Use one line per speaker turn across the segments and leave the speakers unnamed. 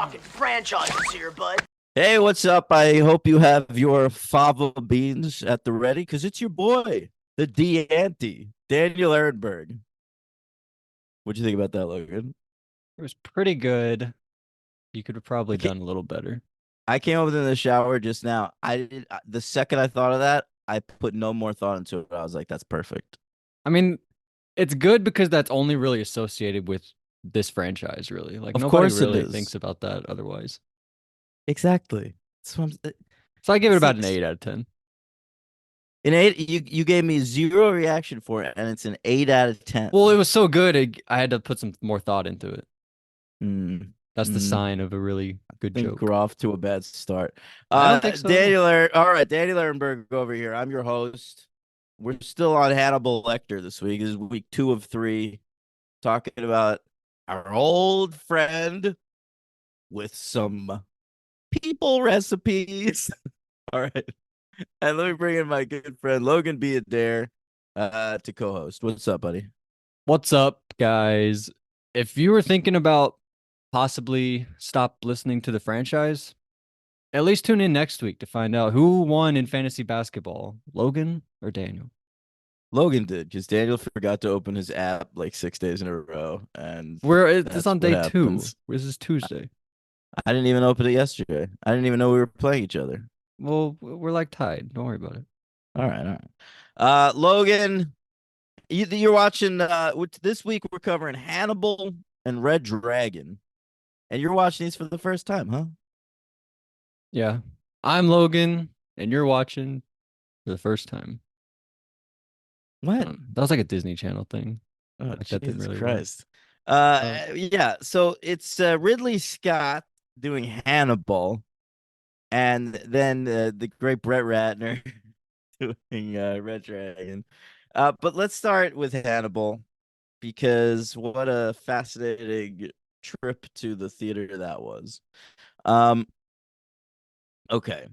talking franchises here, bud.
Hey, what's up? I hope you have your fava beans at the ready because it's your boy, the Deante, Daniel Ehrenberg. What'd you think about that, Logan?
It was pretty good. You could have probably
I, ca-
done a little better.
I came over in the shower just now. The second I thought of that, I put no more thought into it. I was like, that's perfect.
I mean, it's good because that's only really associated with this franchise, really. Like
Of
nobody
course it
really
is.
thinks about that otherwise.
Exactly.
So I give it
It's
about
like
an 8 out of 10.
an 8. You gave me zero reaction for it, and it's an 8 out of 10.
Well, it was so good, I had to put some more thought into it.
Mm,
That's the
mm.
sign of a really good
Think
joke.
we're off to a bad start.
I don't think so.
All right, Daniel Ehrenberg over here. I'm your host. We're still on Hannibal Lecter this week. This is week 2 of 3, talking about our old friend with some people recipes. All right. And let me bring in my good friend Logan B. Adair to co-host. What's up, buddy?
What's up, guys? If you were thinking about possibly stop listening to the franchise, at least tune in next week to find out who won in fantasy basketball, Logan or Daniel.
Logan did, because Daniel forgot to open his app like 6 days in a row, and
It's
that's
on
what
day 2.
happens.
This is Tuesday.
I didn't even open it yesterday. I didn't even know we were playing each other.
Well, we're like tied. Don't worry about it.
All right, all right. Logan, you're watching. This week we're covering Hannibal and Red Dragon, and you're watching these for the first time, huh?
Yeah. I'm Logan, and you're watching for the first time.
What?
That was like a Disney Channel thing.
Oh,
Like that didn't
Jesus
really work.
Christ. Yeah. So it's Ridley Scott doing Hannibal, and then the great Brett Ratner doing Red Dragon. But let's start with Hannibal, because what a fascinating trip to the theater that was. Um, okay.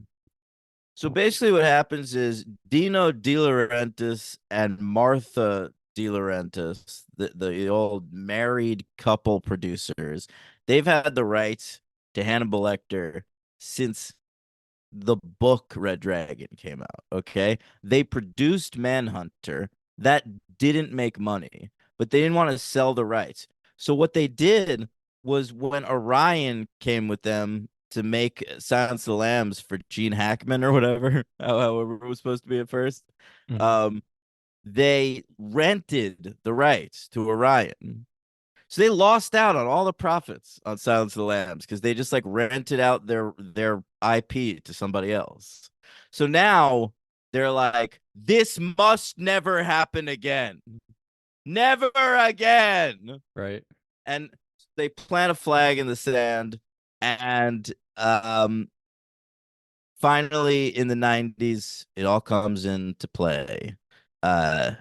So basically what happens is Dino De Laurentiis and Martha De Laurentiis, the old married couple producers, they've had the rights to Hannibal Lecter since the book Red Dragon came out. Okay. They produced Manhunter. That didn't make money, but they didn't want to sell the rights. So what they did was, when Orion came with them to make Silence of the Lambs for Gene Hackman or whatever, however it was supposed to be at first,
Mhm.
um, they rented the rights to Orion. So they lost out on all the profits on Silence of the Lambs because they just like rented out their IP to somebody else. So now they're like, this must never happen again. Never again.
Right.
And they plant a flag in the sand, and finally in the 90s it all comes into play. Uh,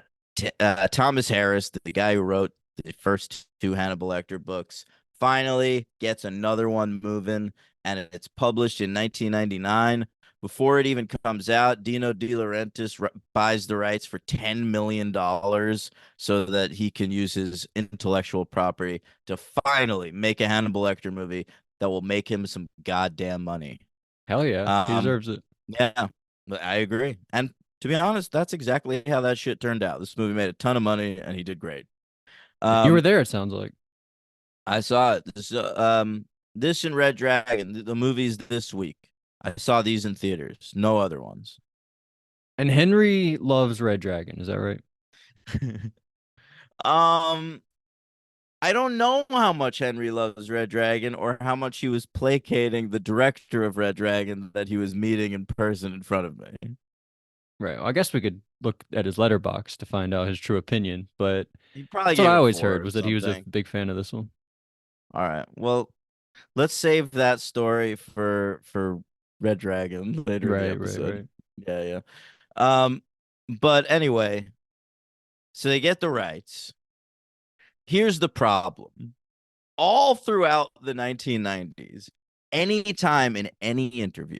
Thomas Harris, the guy who wrote the first 2 Hannibal Lecter books, finally gets another one moving, and it's published in 1999. Before it even comes out, Dino De Laurentiis buys the rights for $10 million so that he can use his intellectual property to finally make a Hannibal Lecter movie that will make him some goddamn money.
Hell yeah. He
Um,
deserves it.
yeah, I agree. And to be honest, that's exactly how that shit turned out. This movie made a ton of money, and he did great.
You were
Um,
there, it sounds like.
I saw it. This and Red Dragon, the movies this week. I saw these in theaters. No other ones.
And Henry loves Red Dragon, is that right?
um, I don't know how much Henry loves Red Dragon, or how much he was placating the director of Red Dragon that he was meeting in person in front of me.
Right. Well, I guess we could look at his letterbox to find out his true opinion, but
He probably
that's what
gave
I
it
always
4
heard
or
was that he was a
something.
big fan of this one.
All right. Well, let's save that story for Red Dragon later in the
Right, right,
episode.
right.
Yeah, yeah. Um, but anyway, so they get the rights. Here's the problem. All throughout the 1990s, anytime in any interview,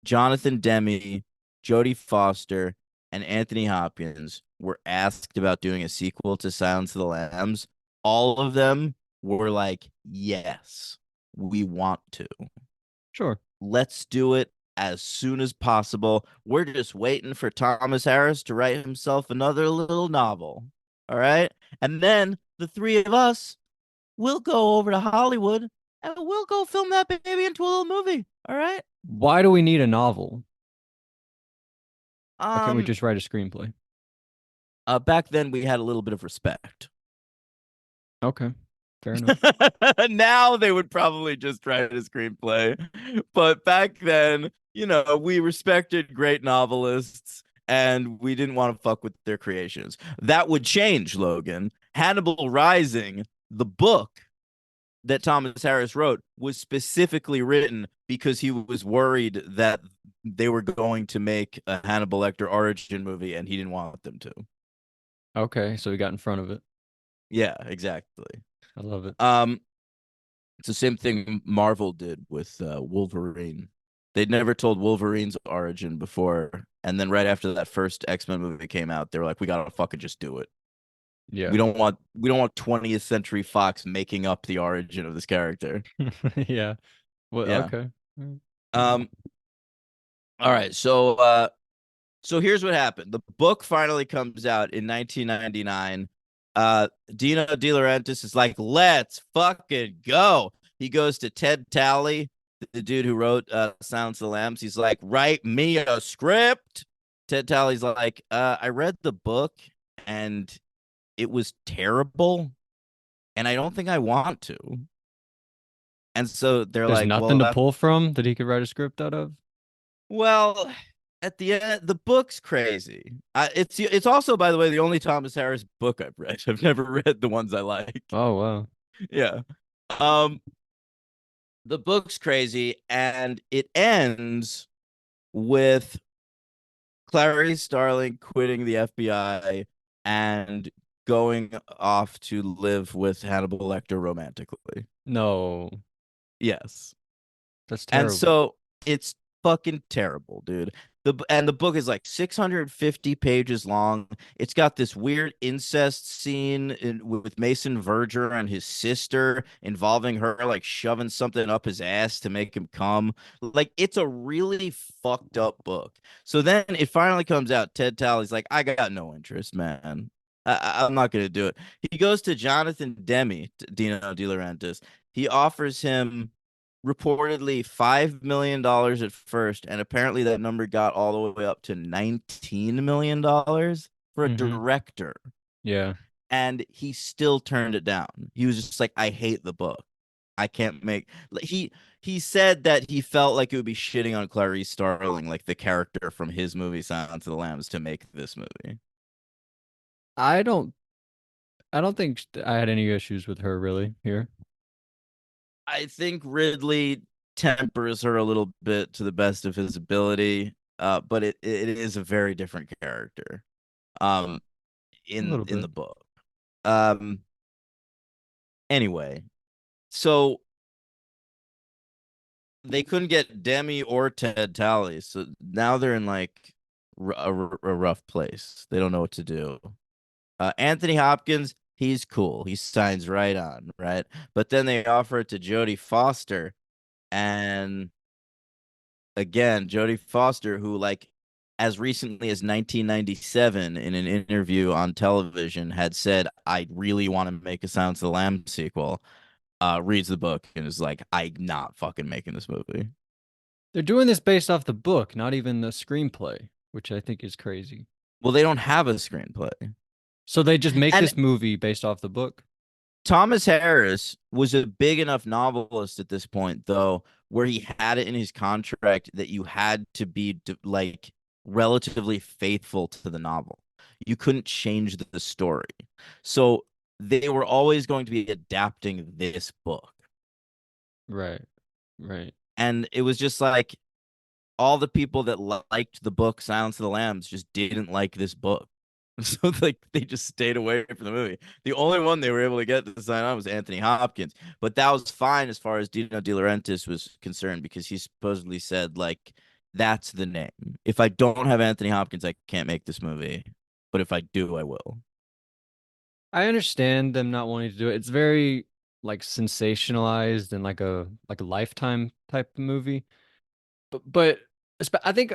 Jonathan Demme, Jodie Foster, and Anthony Hopkins were asked about doing a sequel to Silence of the Lambs. All of them were like, yes, we want to.
Sure.
Let's do it as soon as possible. We're just waiting for Thomas Harris to write himself another little novel. All right. And then the three of us will go over to Hollywood and we'll go film that baby into a little movie. All right.
Why do we need a novel? Why can't we
Um,
just write a screenplay?
Back then we had a little bit of respect.
Okay. Fair enough.
Now they would probably just write a screenplay. But back then, we respected great novelists and we didn't want to fuck with their creations. That would change, Logan. Hannibal Rising, the book that Thomas Harris wrote, was specifically written because he was worried that they were going to make a Hannibal Lecter origin movie and he didn't want them to.
Okay, so we got in front of it.
Yeah, exactly.
I love it.
It's the same thing Marvel did with Wolverine. They'd never told Wolverine's origin before, and then right after that first X-Men movie came out, they were like, "We gotta fucking just do it.
Yeah.
We don't want 20th Century Fox making up the origin of this character."
Yeah. Well,
Yeah.
okay.
Um. All right. So here's what happened. The book finally comes out in 1999. Dino De Laurentiis is like, let's fucking go. He goes to Ted Talley, the dude who wrote Silence of the Lambs. He's like, write me a script. Ted Talley's like, I read the book and it was terrible, and I don't think I want to. And so they're
There's
like, well,
nothing to pull from that he could write a script out of.
well, at the end, the book's crazy. It's also, by the way, the only Thomas Harris book I've read. I've never read the ones I like.
Oh wow.
Yeah. Um, the book's crazy, and it ends with Clarice Starling quitting the FBI and going off to live with Hannibal Lecter romantically.
No,
Yes.
that's
And
terrible.
so it's fucking terrible, dude. The book is like 650 pages long. It's got this weird incest scene with Mason Verger and his sister involving her like shoving something up his ass to make him come. Like it's a really fucked up book. So then it finally comes out. Ted Talley's like, I got no interest, man. I'm not gonna do it. He goes to Jonathan Demme, Dino De Laurentiis. He offers him reportedly $5 million at first, and apparently that number got all the way up to $19 million for a
Mm-hmm.
director,
Yeah.
and he still turned it down. He was just like, I hate the book. I can't make he said that he felt like it would be shitting on Clarice Starling, like the character from his movie Silence of the Lambs, to make this movie.
I don't. I don't think I had any issues with her really here.
I think Ridley tempers her a little bit to the best of his ability, but it is a very different character. Um,
A
in
little
in
bit.
the book. Um. Anyway, so they couldn't get Demi or Ted Talley, so now they're in like a rough place. They don't know what to do. Anthony Hopkins, he's cool. He signs right on, right? But then they offer it to Jodie Foster, and again, Jodie Foster, who like as recently as 1997 in an interview on television had said, I really want to make a Silence of the Lambs sequel, reads the book and is like, I'm not fucking making this movie.
They're doing this based off the book, not even the screenplay, which I think is crazy.
Well, they don't have a screenplay.
So they just make
And
this movie based off the book.
Thomas Harris was a big enough novelist at this point, though, where he had it in his contract that you had to be like relatively faithful to the novel. You couldn't change the story. So they were always going to be adapting this book.
Right. Right.
And it was just like all the people that liked the book Silence of the Lambs just didn't like this book. So like they just stayed away from the movie. The only one they were able to get to sign on was Anthony Hopkins, but that was fine as far as Dino De Laurentiis was concerned because he supposedly said like that's the name. If I don't have Anthony Hopkins, I can't make this movie, but if I do, I will.
I understand them not wanting to do it. It's very like sensationalized and like a Lifetime type of movie. But I think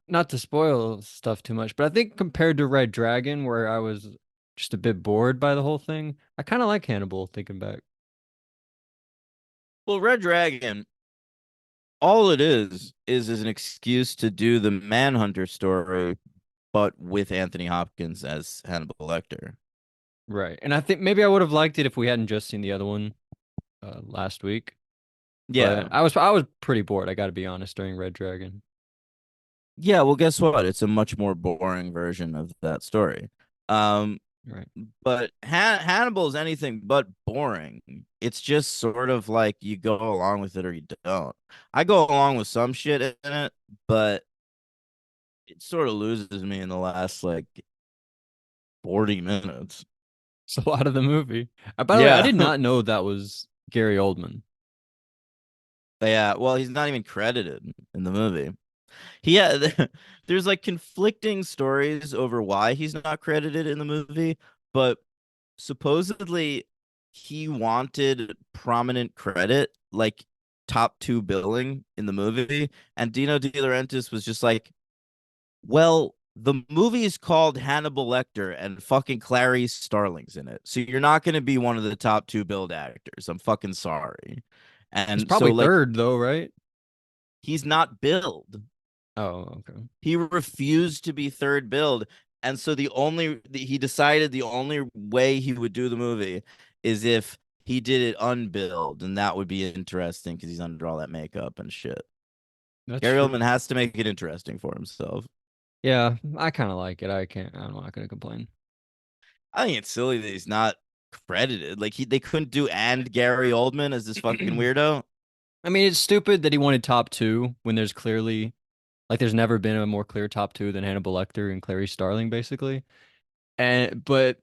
not to spoil stuff too much, but I think compared to Red Dragon, where I was just a bit bored by the whole thing, I kind of like Hannibal. Thinking back,
Well, Red Dragon, all it is an excuse to do the Manhunter story, but with Anthony Hopkins as Hannibal Lecter.
right? And I think maybe I would have liked it if we hadn't just seen the other one last week. But
Yeah.
I was pretty bored. I got to be honest during Red Dragon.
Yeah, well, guess what? It's a much more boring version of that story. Um,
Right.
but Hannibal is anything but boring. It's just sort of like you go along with it or you don't. I go along with some shit in it, but it sort of loses me in the last like 40 minutes.
It's a lot of the movie. By the way, I
Yeah.
did not know that was Gary Oldman.
Yeah, well, he's not even credited in the movie. Yeah, there's like conflicting stories over why he's not credited in the movie, but supposedly he wanted prominent credit, like top two billing in the movie, and Dino De Laurentiis was just like, "Well, the movie is called Hannibal Lecter, and fucking Clarice Starling's in it, so you're not going to be one of the top two billed actors. I'm fucking sorry."
He's
And so,
probably
like,
third though, right?
he's not billed.
Oh, okay.
He refused to be third billed, and so he decided the only way he would do the movie is if he did it unbilled, and that would be interesting because he's under all that makeup and shit.
That's
Gary
true.
Oldman has to make it interesting for himself.
Yeah, I kind of like it. I can't. I'm not gonna complain.
I think it's silly that he's not credited. Like they couldn't do and Gary Oldman as this fucking weirdo.
I mean, it's stupid that he wanted top two when there's clearly like there's never been a more clear top two than Hannibal Lecter and Clarice Starling, basically. And but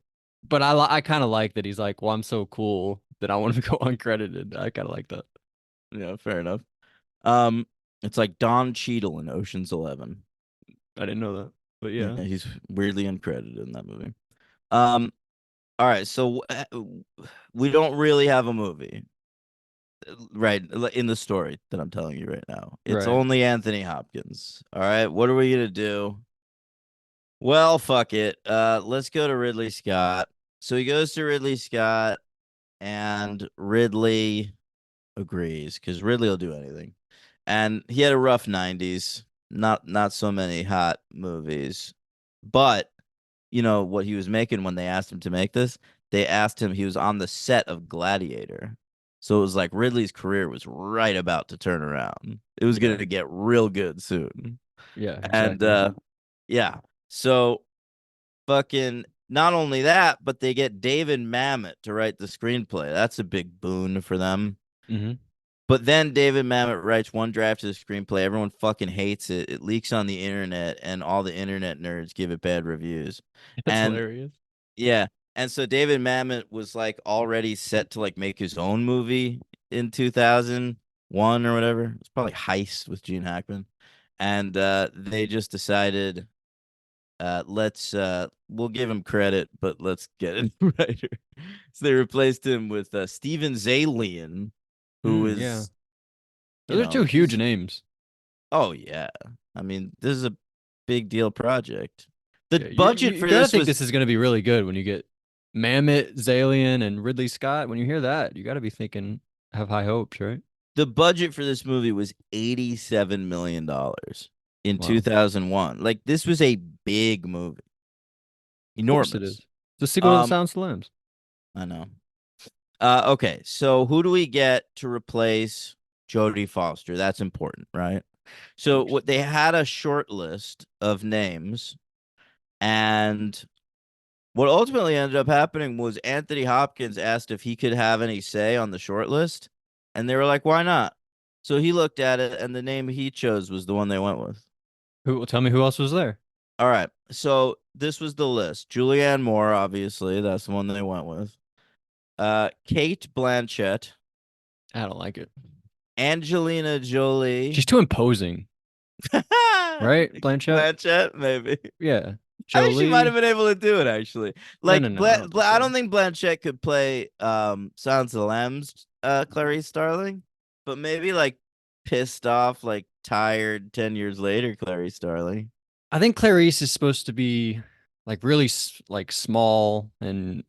I kind of like that he's like, well, I'm so cool that I want to go uncredited. I kind of like that.
Yeah, fair enough. Um, it's like Don Cheadle in Ocean's 11.
I didn't know that, but
Yeah,
yeah,
he's weirdly uncredited in that movie. Um, all right, so we don't really have a movie, right? In the story that I'm telling you right now, it's
right.
only Anthony Hopkins. All right, what are we gonna do? Well, fuck it. Let's go to Ridley Scott. So he goes to Ridley Scott, and Ridley agrees because Ridley will do anything. And he had a rough 90s, not so many hot movies, but you know what he was making when they asked him to make this? They asked him, he was on the set of Gladiator. So it was like Ridley's career was right about to turn around. It was
Yeah,
going to get real good soon.
yeah,
And
exactly.
yeah. So fucking not only that, but they get David Mamet to write the screenplay. That's a big boon for them.
Hmm.
But then David Mamet writes one draft of the screenplay. Everyone fucking hates it. It leaks on the internet, and all the internet nerds give it bad reviews.
That's
And
hilarious.
yeah, and so David Mamet was like already set to like make his own movie in 2001 or whatever. It's probably Heist with Gene Hackman, and they just decided, let's we'll give him credit, but let's get a writer. So they replaced him with Steven Zalian, who
Yeah,
is, you
those are
know,
two huge
he's,
names.
oh yeah. I mean, this is a big deal project. The
Yeah, you
budget
you
for
gotta
this
think
was
this is gonna be really good when you get Mamet, Zalian, and Ridley Scott. When you hear that, you gotta be thinking have high hopes, right?
the budget for this movie was $87 million in
Wow,
2001. Like this was a big movie,
of course it is.
enormous.
It's a sequel to
Um,
Silence of the Lambs.
I know. Okay, so who do we get to replace Jodie Foster? That's important, right? So
Course.
what they had a short list of names, and what ultimately ended up happening was Anthony Hopkins asked if he could have any say on the short list, and they were like, "Why not?" So he looked at it, and the name he chose was the one they went with.
Who tell me who else was there?
All right, so this was the list: Julianne Moore, obviously, that's the one they went with. Kate Blanchett,
I don't like it.
Angelina Jolie.
She's too imposing, right? Blanchett?
Blanchett, maybe.
Yeah.
I think she might have
Jolie.
been able to do it actually.
No,
Like
no, no. I don't think
I
so.
don't think Blanchett could play Silence of the Lambs Clarice Starling, but maybe like pissed off, like tired 10 years later Clarice Starling.
I think Clarice is supposed to be like really like small and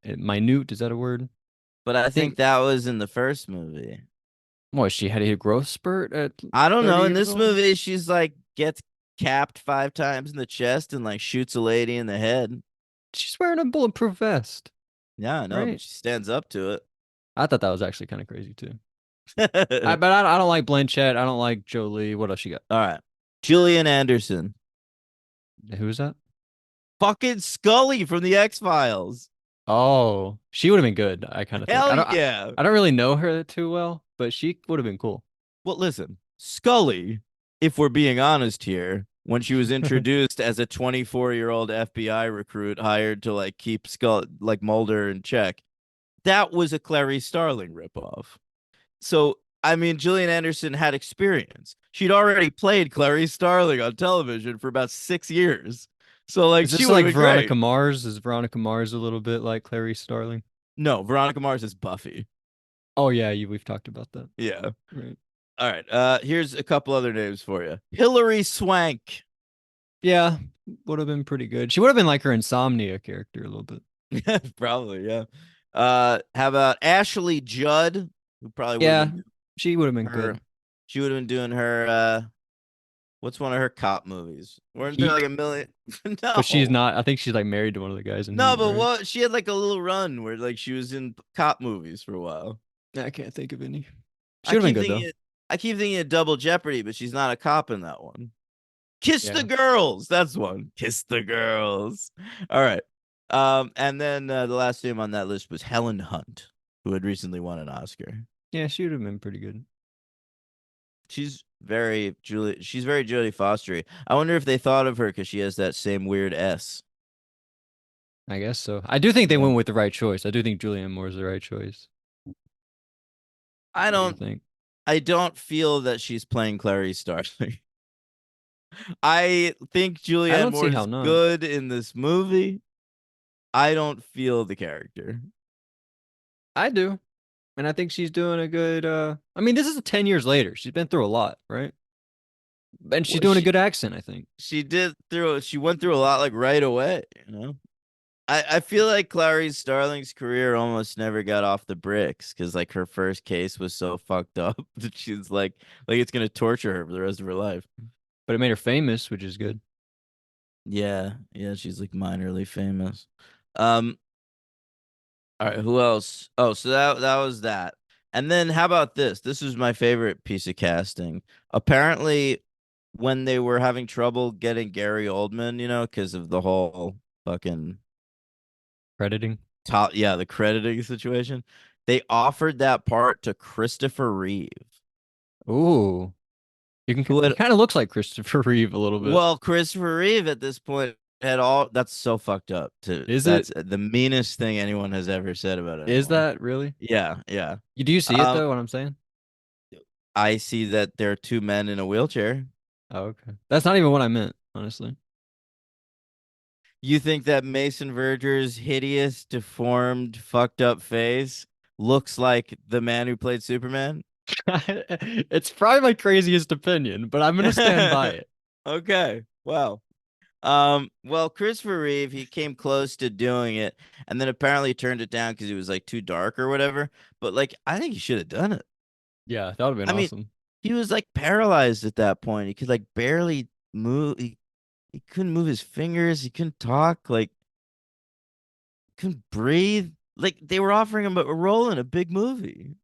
minute. Is that a word?
But I
I
think
think.
that was in the first movie.
What, she had a growth spurt at
I don't
30
know. In
years
this
old?
movie, she's like gets capped 5 times in the chest and like shoots a lady in the head.
She's wearing a bulletproof vest,
Yeah, I know, but
right?
she stands up to
I thought that was actually kind of crazy too.
it.
But I don't like Blanchett. I don't like Jolie. What else you got?
All right. Gillian Anderson.
Who is that?
Fucking Scully from the X-Files.
Oh, she would have been good. I kind of think.
Hell yeah.
I don't really know her too well, but she would have been cool.
Well, listen, Scully, if we're being honest here, when she was introduced as a 24-year-old FBI recruit hired to like keep like Mulder in check, that was a Clarice Starling ripoff. So, I mean, Gillian Anderson had experience. She'd already played Clarice Starling on television for about 6 years. So, like,
Is
she
this
would have
like
been great.
Veronica Mars? Is Veronica Mars a little bit like Clarice Starling?
No, Veronica Mars is Buffy.
Oh yeah, we've talked about that.
Yeah.
Right.
All right. Here's a couple other names for you. Hilary Swank.
Yeah, would have been pretty good. She would have been like her Insomnia character a little bit.
Probably, yeah. How about Ashley Judd, who probably would have
Yeah,
been
she would have been
her.
good.
She would have been doing her. What's one of her cop movies? Weren't there like
Heat,
a million?
but she's
No,
not. I think she's like married to one of the guys in
no.
Heat,
But
right?
what? She had like a little run where like she was in cop movies for a while.
I can't think of any. She
I
would have been
keep
good
thinking,
though.
I keep thinking of Double Jeopardy, but she's not a cop in that one. Kiss the
Yeah.
girls. That's one. Kiss the girls. All right. And then the last name on that list was Helen Hunt, who had recently won an Oscar.
Yeah, she would have been pretty good.
She's very Julie. She's very Jodie Fostery. I wonder if they thought of her because she has that same weird S.
I guess so. I do think they
Yeah.
went with the right choice. I do think Julianne Moore is the right choice.
I
What do you
don't.
think?
I don't feel that she's playing Clarice Starling. I think
I
Julianne
don't see
Moore
how
is
not.
good in this movie. I don't feel the character.
I do. And I think she's doing a good I mean, this is 10 years later. She's been through a lot, right? And she's
Well,
doing a good accent, I think.
she went through a lot like right away, you know. I feel like Clarice Starling's career almost never got off the bricks because like her first case was so fucked up that she's like it's gonna torture her for the rest of her life.
But it made her famous, which is good.
Yeah, yeah, she's like minorly famous. Um, all right, who else? Oh, so that was that. And then how about this? This is my favorite piece of casting. Apparently, when they were having trouble getting Gary Oldman, you know, because of the whole fucking
Crediting.
top, yeah, the crediting situation, they offered that part to Christopher Reeve.
Ooh. You can
Who
he
had
kind of looks like Christopher Reeve a little bit.
Well, Christopher Reeve at this point had all that's so fucked up to
Is it?
that's the meanest thing anyone has ever said about
Is
anyone.
that really?
Yeah, yeah.
You do you see it
Um,
though, what I'm saying?
I see that there are two men in a wheelchair.
Oh, okay. That's not even what I meant, honestly.
You think that Mason Verger's hideous, deformed, fucked up face looks like the man who played Superman?
It's probably my craziest opinion, but I'm gonna stand by it.
Okay. Wow. Well, Christopher Reeve, he came close to doing it and then apparently turned it down because it was like too dark or whatever. But like, I think he should have done it.
Yeah, that would have
I
been
mean,
awesome.
he was like paralyzed at that point. He could like barely move. He couldn't move his fingers. He couldn't talk. Like, couldn't breathe. Like, they were offering him a role in a big movie.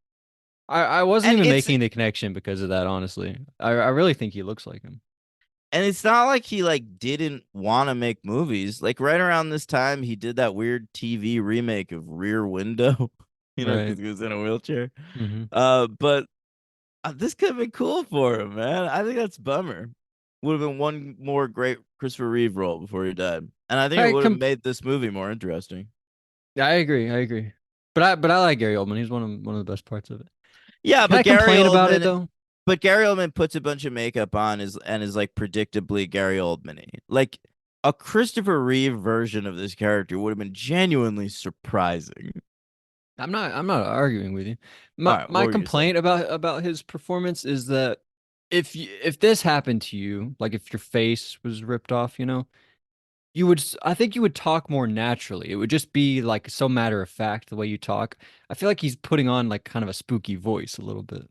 I wasn't
And
even
it's
making the connection because of that, honestly. I really think he looks like him.
and it's not like he like didn't want to make movies. Like right around this time, he did that weird TV remake of Rear Window, you know,
Right.
because he was in a wheelchair.
Mm-hmm.
But this could have been cool for him, man. I think that's a bummer. Would have been one more great Christopher Reeve role before he died, and I think it
I
would have
com
made this movie more interesting.
I agree. I agree. But I like Gary Oldman. He's one of the best parts of it.
Yeah,
Can I complain about it though?
But Gary Oldman puts a bunch of makeup on is and is like predictably Gary Oldman-y. Like a Christopher Reeve version of this character would have been genuinely surprising.
I'm not arguing with you.
All
My
right, what
my
were you saying?
complaint about his performance is that if this happened to you, like if your face was ripped off, I think you would talk more naturally. It would just be like so matter of fact the way you talk. I feel like he's putting on like kind of a spooky voice a little bit.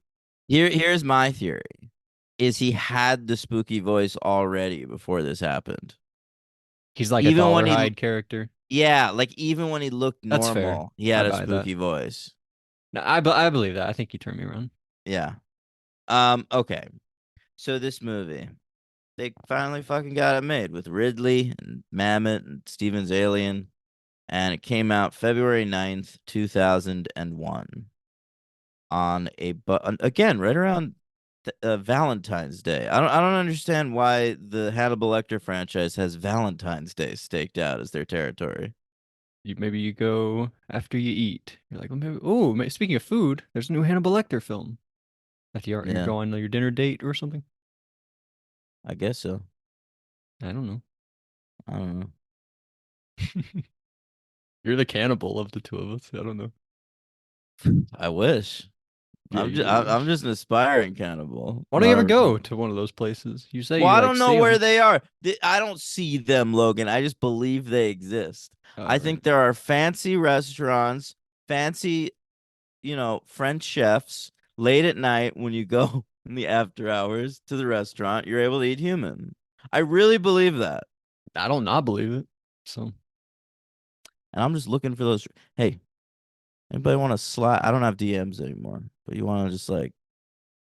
Here's my theory: is he had the spooky voice already before this happened?
He's like a
Even when
Dollarhide character.
yeah, like even when he looked
That's fair.
normal, he
I
had a
buy that.
spooky voice.
No, I believe that. I think you turned me around.
Yeah. Okay. So this movie, they finally fucking got it made with Ridley and Mamet and Steven's Alien, and it came out February 9th, 2001 on again right around Valentine's Day. I don't understand why the Hannibal Lecter franchise has Valentine's Day staked out as their territory.
Maybe you go after you eat. You're like, well, maybe, oh, speaking of food, there's a new Hannibal Lecter film. That you're
Yeah,
going on your dinner date or something.
I guess so.
I don't know.
I don't know.
You're the cannibal of the two of us. I don't know.
I wish.
Yeah, you do
I'm
wish.
just an aspiring cannibal,
Why don't you
not
ever
a
go to one of those places? You say
Well,
you
I
like
don't know
see
where
them.
they are. I don't see them, Logan. I just believe they exist.
All
I
right.
think there are fancy restaurants, fancy, French chefs late at night when you go in the after hours to the restaurant, you're able to eat human. I really believe that.
I don't not believe it. So
And I'm just looking for those. Hey, anybody want to slide? I don't have DMs anymore, but you want to just like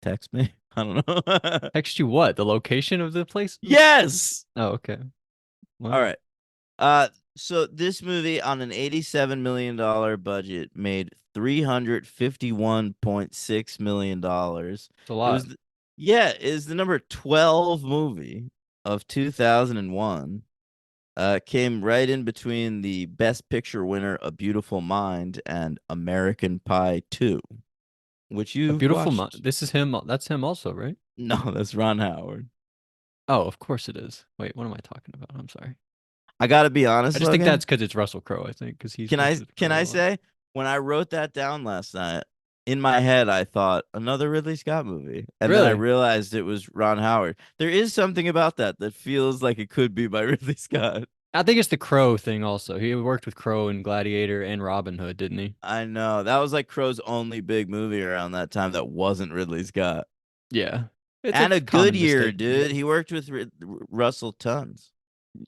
text me? I don't know.
text you what? The location of the places?
Yes.
Oh, okay.
All
Well,
right. So this movie on an $87 million budget made $351.6 million.
it's a
It
lot.
was, yeah, it is the number 12 movie of 2001. Came right in between the Best Picture winner, A Beautiful Mind, and American Pie 2, which
A
you
beautiful
watched.
This is him. That's him also, right?
No, that's Ron Howard.
Oh, of course it is. Wait, what am I talking about? I'm sorry.
I gotta be
I
honest,
just think
Logan.
that's because it's Russell Crowe. I think because he's
Can
worked
I
with
can
Crowe a
I
lot.
say when I wrote that down last night, in my head I thought another Ridley Scott movie, and then I
Really?
realized it was Ron Howard. There is something about that feels like it could be by Ridley Scott.
I think it's the Crow thing also. He worked with Crow in Gladiator and Robin Hood, didn't he?
I know that was like Crow's only big movie around that time that wasn't Ridley Scott.
Yeah. It's a
And a good
common
year,
mistake.
dude. He worked with Russell tons.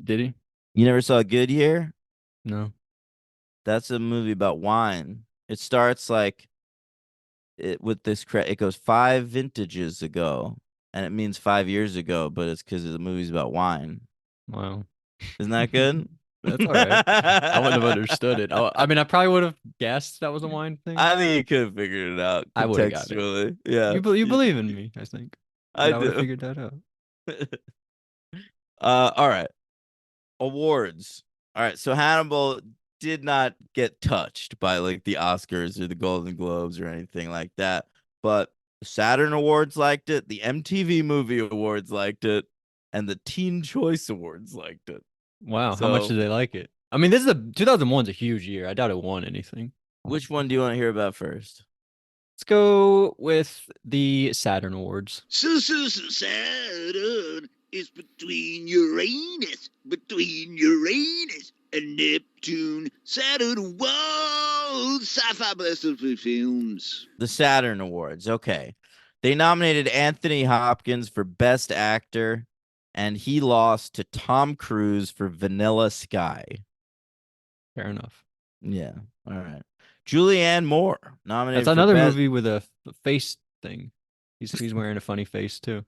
Did he?
You never saw Good Year?
No.
That's a movie about wine. It starts like it goes 5 vintages ago, and it means 5 years ago, but it's because the movie's about wine.
Wow.
Isn't that good?
That's all right. I wouldn't have understood it. I mean, I probably would have guessed that was a wine thing.
I think you could have figured it out
I would have got it.
contextually. Yeah,
You believe in me, I think.
I
That I would have
do.
figured that out.
All right. Awards. All right. So Hannibal did not get touched by like the Oscars or the Golden Globes or anything like that, but the Saturn Awards liked it, the MTV Movie Awards liked it, and the Teen Choice Awards liked it.
Wow, how much
So,
did they like it? I mean, 2001's a huge year. I doubt it won anything.
which one do you want to hear about first?
Let's go with the Saturn Awards.
So Saturn is between Uranus and Neptune. Saturn, whoa, sci-fi blessed films.
The Saturn Awards. Okay. They nominated Anthony Hopkins for Best Actor, and he lost to Tom Cruise for Vanilla Sky.
Fair enough.
Yeah. All right. Julianne Moore nominated
That's
for
another
Best.
movie with a face thing. He's wearing a funny face too.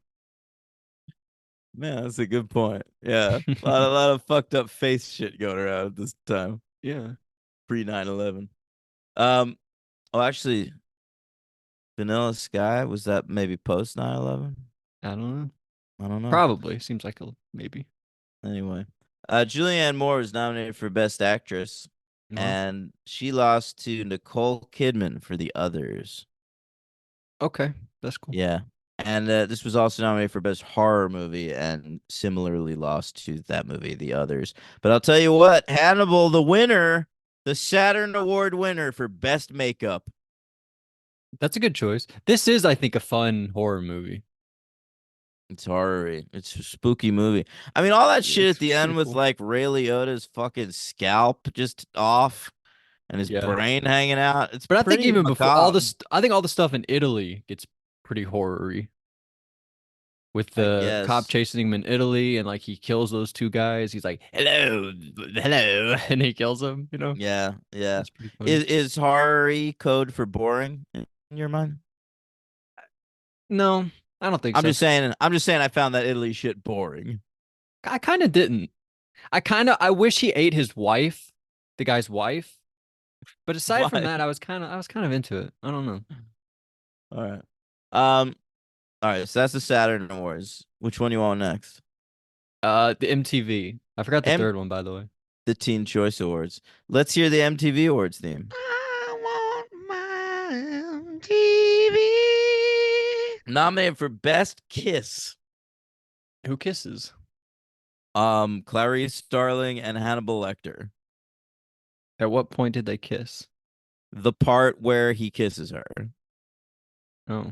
Man, that's a good point. Yeah. A lot of fucked up face shit going around at this time.
Yeah.
Pre 9/11. Oh, actually, Vanilla Sky, was that maybe post 9/11?
I don't know.
I don't know.
Probably. Seems like a maybe.
Anyway, Julianne Moore was nominated for Best Actress,
Wow.
and she lost to Nicole Kidman for The Others.
Okay. That's cool.
Yeah. And this was also nominated for Best Horror Movie and similarly lost to that movie, The Others. But I'll tell you what, Hannibal, the winner, the Saturn Award winner for Best Makeup.
That's a good choice. This is, I think, a fun horror movie.
It's horror. It's a spooky movie. I mean, all that shit
It's
at the end
pretty
with
cool.
like Ray Liotta's fucking scalp just off and his
Yeah.
brain hanging out. It's
But I think
pretty
even before all
macabre,
this, I think all the stuff in Italy gets pretty horror-y. With
I
the cop
guess.
chasing him in Italy and like he kills those two guys. He's like, hello, hello, and he kills them, you know?
Yeah, yeah.
That's pretty funny.
Is horror code for boring in your mind?
No, I don't think
I'm
so.
just saying. I'm just saying. I found that Italy shit boring.
I kind of didn't. I wish he ate his wife, the guy's wife. But aside from
Why?
that, I was kind of into it. I don't know.
All right. Um. All right. So that's the Saturn Awards. Which one you want next?
The MTV. I forgot the
M
third one, by the way.
the Teen Choice Awards. Let's hear the MTV Awards theme.
I want my MTV.
Nominated for Best Kiss.
Who kisses?
Clarice Starling and Hannibal Lecter.
At what point did they kiss?
The part where he kisses her.
Oh,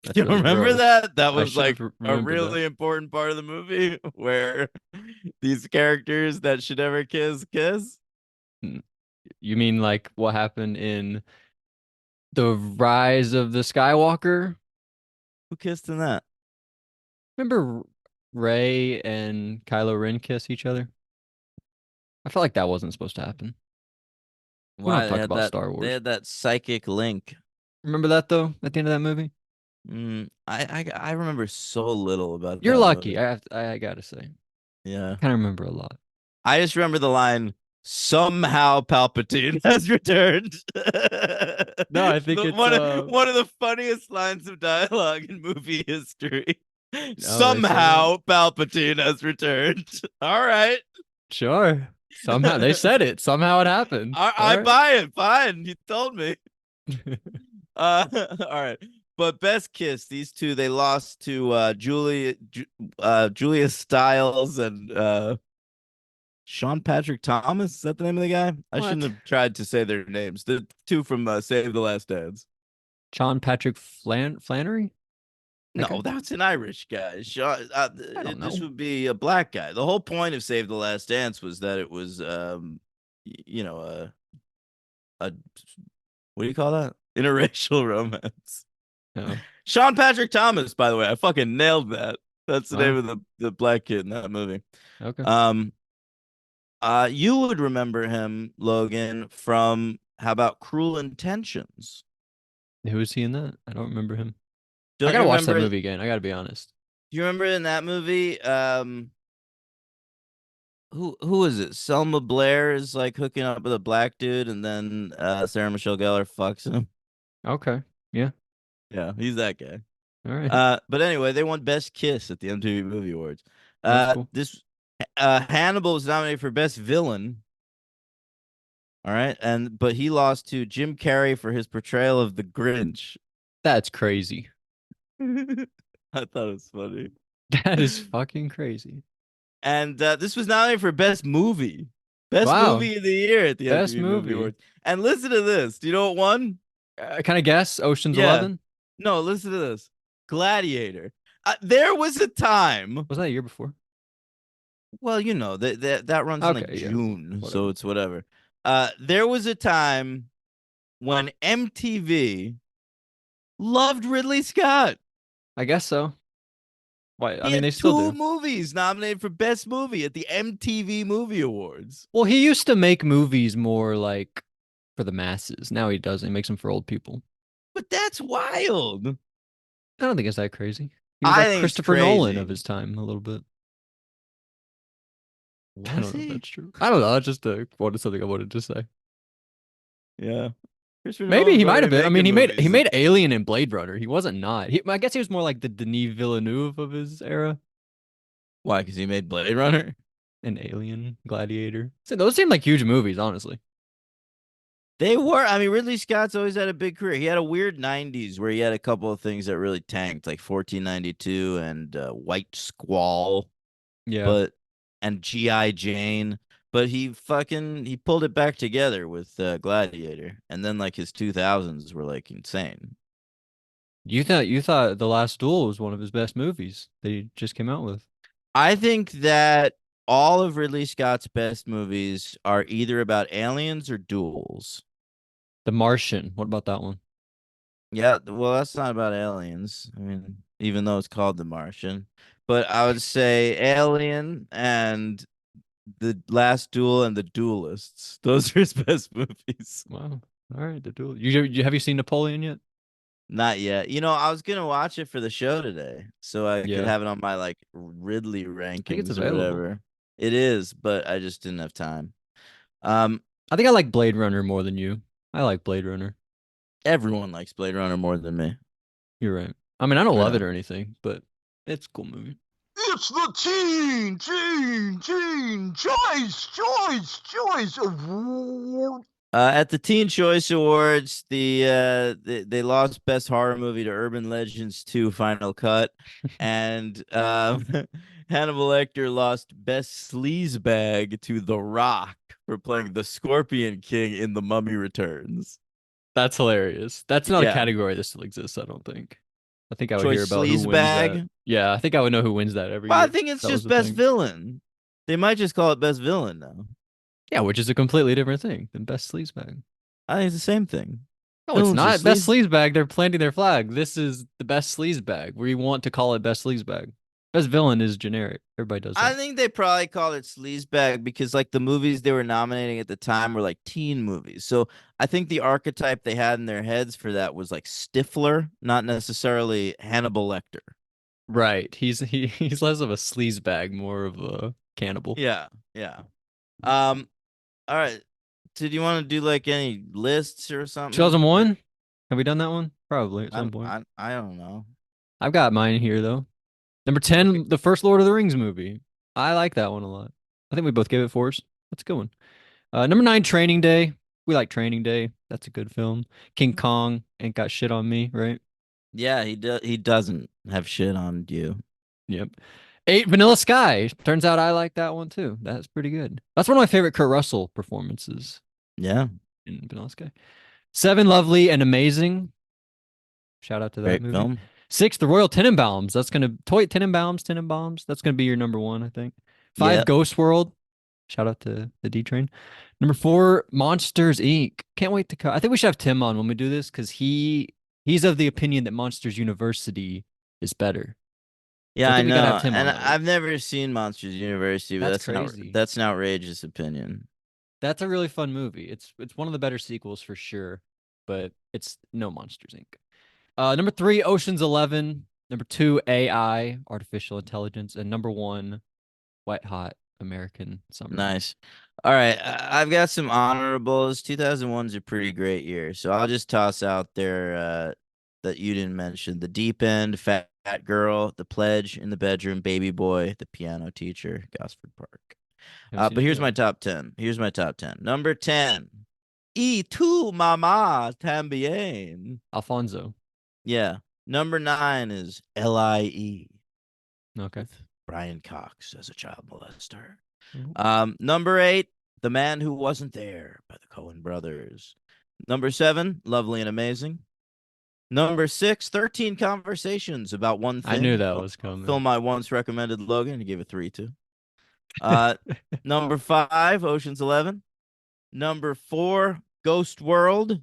that's
You
really
remember
gross.
that? That
I
was
should
like
have
a
remembered
really
that.
important part of the movie where these characters that should never kiss.
You mean like what happened in The Rise of the Skywalker?
Who kissed in that?
Remember Rey and Kylo Ren kiss each other? I felt like that wasn't supposed to happen. We don't
Why
talk about Star
they
Wars.
had that psychic link.
Remember that though at the end of that movie?
I remember so little about
You're
that
lucky.
movie.
I gotta say.
Yeah.
Kind of remember a lot.
I just remember the line, somehow Palpatine has returned.
No, I think it's
One of the funniest lines of dialogue in movie history.
oh, they say that?
Somehow Palpatine has returned. All right.
Sure. Somehow they said it. Somehow it happened.
I buy it. Fine. You told me. All right. But best kiss, these two, they lost to Julia Stiles and Sean Patrick Thomas. Is that the name of the guy? I shouldn't
What?
have tried to say their names. The two from Save the Last Dance.
John Patrick Flannery?
No,
Okay.
that's an Irish guy. Sean,
I don't
this
know.
would be a black guy. The whole point of Save the Last Dance was that it was, a what do you call that? Interracial romance.
No.
Sean Patrick Thomas, by the way, I fucking nailed that. That's the
Wow.
name of the black kid in that movie.
Okay.
You would remember him, Logan, from how about Cruel Intentions?
Who is he in that? I don't remember him.
Don't
I
you
gotta watch that
remember?
movie again. I gotta be honest.
Do you remember in that movie? Who is it? Selma Blair is like hooking up with a black dude, and then Sarah Michelle Gellar fucks him.
Okay. Yeah.
Yeah, he's that guy.
All right.
But anyway, they won Best Kiss at the MTV Movie Awards.
That's cool.
This Hannibal was nominated for Best Villain. All right, but he lost to Jim Carrey for his portrayal of the Grinch.
That's crazy.
I thought it was funny.
That is fucking crazy.
And this was nominated for Best Movie. Best
Wow.
Movie of the Year at the
Best
MTV Movie
movie.
Awards. And listen to this. Do you know what won?
Can I guess? Ocean's
Yeah.
11?
No, listen to this. Gladiator. There was a time.
Was that a year before?
Well, you know that runs in like
Okay, yeah.
June, so
Whatever.
it's whatever. There was a time when MTV loved Ridley Scott.
I guess so. Why? I
He
mean,
had
they still
two
do.
movies nominated for Best Movie at the MTV Movie Awards.
Well, he used to make movies more like for the masses. Now he doesn't. He makes them for old people.
But that's wild.
I don't think it's that crazy. He was
I
like
think it's
Christopher Nolan
crazy.
of his time a little bit. I
Was
don't know if
he?
that's true. I don't know. That's just something I wanted to say.
Yeah. Christopher
Maybe
Nolan's
he might
already
have been. I mean,
making
he
movies.
made Alien and Blade Runner. He wasn't not. I guess he was more like the Denis Villeneuve of his era.
Why? Because he made Blade Runner?
And Alien, Gladiator. So those seem like huge movies, honestly.
They were. I mean, Ridley Scott's always had a big career. He had a weird '90s where he had a couple of things that really tanked, like 1492 and White Squall,
Yeah.
but and GI Jane. But he pulled it back together with Gladiator, and then like his 2000s were like insane.
You thought The Last Duel was one of his best movies that he just came out with.
I think that all of Ridley Scott's best movies are either about aliens or duels.
The Martian. What about that one?
Yeah, well, that's not about aliens. I mean, even though it's called The Martian, but I would say Alien and The Last Duel and The Duelists. Those are his best movies.
Wow. All right, the duel. You have you seen Napoleon yet?
Not yet. You know, I was gonna watch it for the show today, so I could
Yeah.
have it on my like Ridley
I think it's
rankings or
available.
whatever. It is, but I just didn't have time. Um,
I think I like Blade Runner more than you. I like Blade Runner.
Everyone likes Blade Runner more than me.
You're right. I mean, I don't love
Yeah.
it or anything, but it's a cool movie.
It's the teen choice award.
At the Teen Choice Awards, they lost Best Horror Movie to Urban Legends 2 Final Cut, and Hannibal Lecter lost Best Sleazebag to The Rock for playing the Scorpion King in The Mummy Returns.
That's hilarious. That's not a
Yeah.
category that still exists, I don't think. I think I would hear
Choice
about who wins that.
Sleazebag.
Yeah, I think I would know who wins that every
Well, I
year.
think it's
That was
just
the
Best
thing.
Villain. They might just call it Best Villain now.
Yeah, which is a completely different thing than Best Sleazebag.
I think it's the same thing.
No, it's
Villains are
not. Best
sleaze-
Sleazebag, they're planting their flag. This is the Best Sleazebag. We want to call it Best Sleazebag. Best Villain is generic. Everybody does
I
that.
think they probably called it sleazebag because like the movies they were nominating at the time were like teen movies. So I think the archetype they had in their heads for that was like Stifler, not necessarily Hannibal Lecter.
Right. He's less of a sleazebag, more of a cannibal.
Yeah, yeah. All right. Did you want to do like any lists or something?
2001? Have we done that one? Probably at some point.
I don't know.
I've got mine here though. Number 10, the first Lord of the Rings movie. I like that one a lot. I think we both gave it fours. That's a good one. Number 9, Training Day. We like Training Day. That's a good film. King Kong ain't got shit on me, right?
Yeah, he doesn't have shit on you.
Yep. 8, Vanilla Sky. Turns out I like that one too. That's pretty good. That's one of my favorite Kurt Russell performances
Yeah.
in Vanilla Sky. 7, Lovely and Amazing. Shout out to that
Great
movie.
film.
6, The Royal Tenenbaums. That's gonna Tenenbaums. That's gonna be your number 1, I think. 5,
Yep.
Ghost World. Shout out to the D Train. Number 4, Monsters Inc. Can't wait to I think we should have Tim on when we do this because he's of the opinion that Monsters University is better.
Yeah,
I
I
think we gotta
know.
have Tim
And
on that
I've never seen Monsters University, but
That's crazy.
That's an outrageous opinion.
That's a really fun movie. It's one of the better sequels for sure, but it's no Monsters Inc. Number 3, Ocean's 11. Number 2, AI, artificial intelligence, and number 1, Wet Hot American Summer.
Nice. All right, I've got some honorables. 2001's a pretty great year, so I'll just toss out there that you didn't mention: The Deep End, Fat Girl, The Pledge, In the Bedroom, Baby Boy, The Piano Teacher, Gosford Park.
Haven't seen
But
it
here's
yet.
my top 10. Here's my top 10. Number 10, Y tu mamá también.
Alfonso.
Yeah. Number 9 is Lie.
Okay.
With Brian Cox as a child molester.
Mhm.
Number 8, The Man Who Wasn't There by the Coen Brothers. Number 7, Lovely and Amazing. Number 6, 13 Conversations About One Thing.
I knew that was coming.
Film I once recommended Logan. He gave it 3 to. Number 5, Ocean's 11. Number 4, Ghost World.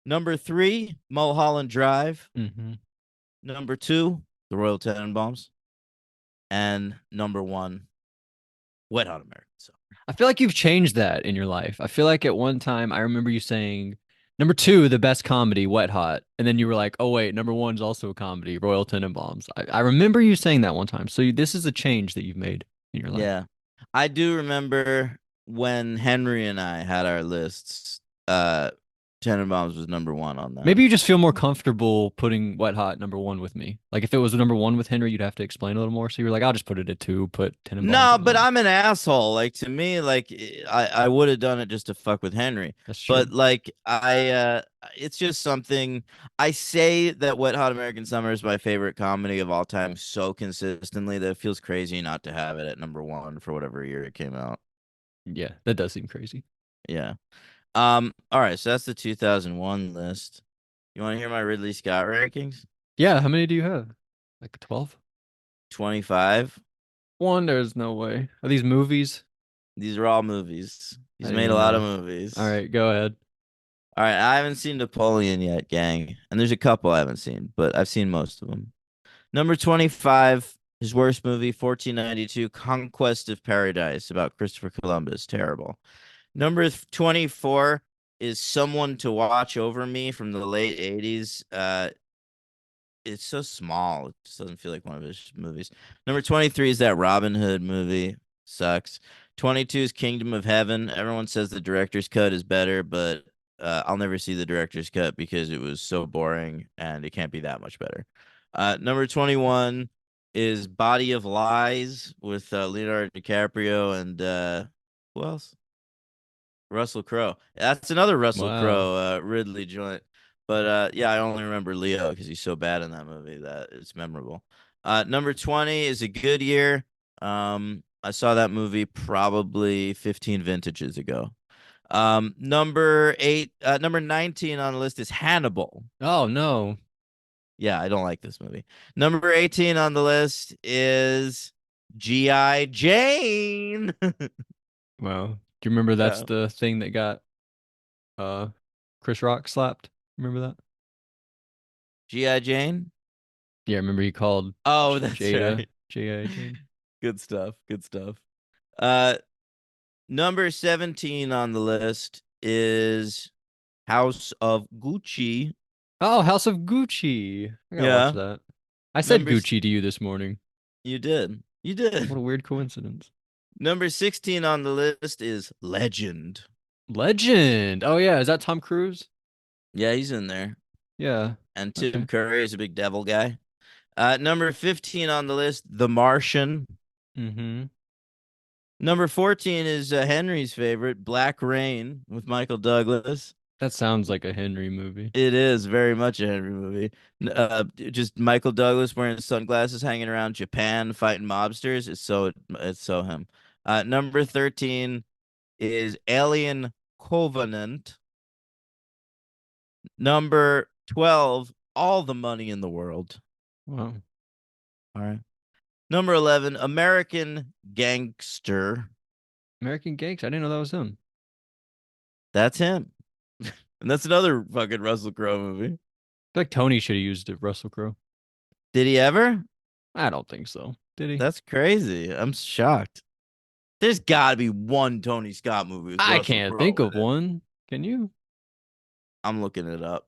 Number 3, Mulholland Drive.
Mm-hmm.
Number 2, The Royal Tenenbaums. And number 1, Wet Hot American Summer.
I feel like you've changed that in your life. I feel like at one time I remember you saying number 2, the best comedy, Wet Hot, and then you were like, oh wait, number 1 is also a comedy, Royal Tenenbaums. I remember you saying that one time. So this is a change that you've made in your life.
Yeah. I do remember when Henry and I had our lists to Tenenbaums was #1 on that.
Maybe you just feel more comfortable putting Wet Hot #1 with me. Like if it was #1 with Henry, you'd have to explain a little more. So you're like, I'll just put it at 2, put Tenenbaums
No,
at
but
1.
I'm an asshole. Like to me, like I would have done it just to fuck with Henry.
That's true.
But like it's just something I say that Wet Hot American Summer is my favorite comedy of all time so consistently that it feels crazy not to have it at #1 for whatever year it came out.
Yeah, that does seem crazy.
Yeah. All right, so that's the 2001 list. You want to hear my Ridley Scott rankings?
Yeah, how many do you have? Like 12?
25.
One, there's no way. Are these movies?
These are all movies.
I
He's
didn't
made a
even
lot of
know.
movies.
All right, go ahead.
All right, I haven't seen Napoleon yet, gang. And there's a couple I haven't seen, but I've seen most of them. Number 25, his worst movie, 1492, Conquest of Paradise, about Christopher Columbus. Terrible. Number 24 is Someone to Watch Over Me from the late 80s. It's so small. It just doesn't feel like one of his movies. Number 23 is that Robin Hood movie. Sucks. 22 is Kingdom of Heaven. Everyone says the director's cut is better, but I'll never see the director's cut because it was so boring and it can't be that much better. Number 21 is Body of Lies with Leonardo DiCaprio and who else? Russell Crowe. That's another Russell
Wow.
Crowe Ridley joint. But yeah, I only remember Leo because he's so bad in that movie that it's memorable. Number 20 is A Good Year. I saw that movie probably 15 vintages ago. Number 19 on the list is Hannibal.
Oh, no.
Yeah, I don't like this movie. Number 18 on the list is G.I. Jane.
Wow. Do you remember that's
Yeah.
the thing that got Chris Rock slapped? Remember that?
G.I. Jane?
Yeah, remember he called
Oh, that's
Jada
right.
J.I. Jane.
Good stuff. Good stuff. Number 17 on the list is House of Gucci.
Oh, House of Gucci. I gotta watch
Yeah.
that. I said
Number
Gucci to you this morning.
You did. You
What
did.
a weird coincidence.
Number 16 on the list is Legend.
Legend. Oh yeah, is that Tom Cruise?
Yeah, he's in there.
Yeah.
And Tim
Okay.
Curry is a big devil guy. Number 15 on the list, The Martian.
Mm-hmm.
Number 14 is Henry's favorite, Black Rain with Michael Douglas.
That sounds like a Henry movie.
It is very much a Henry movie. Just Michael Douglas wearing sunglasses, hanging around Japan, fighting mobsters. It's so him. Number 13 is Alien Covenant. Number 12, All the Money in the World.
Wow.
All right. Number 11, American Gangster.
American Gangster. I didn't know that was him.
That's him. And that's another fucking Russell Crowe movie.
I feel like Tony should have used it, Russell Crowe.
Did he ever?
I don't think so. Did he?
That's crazy. I'm shocked. There's got to be one Tony Scott movie with
I
Russell
can't
Crowe
think
in
of
it.
one. Can you?
I'm looking it up.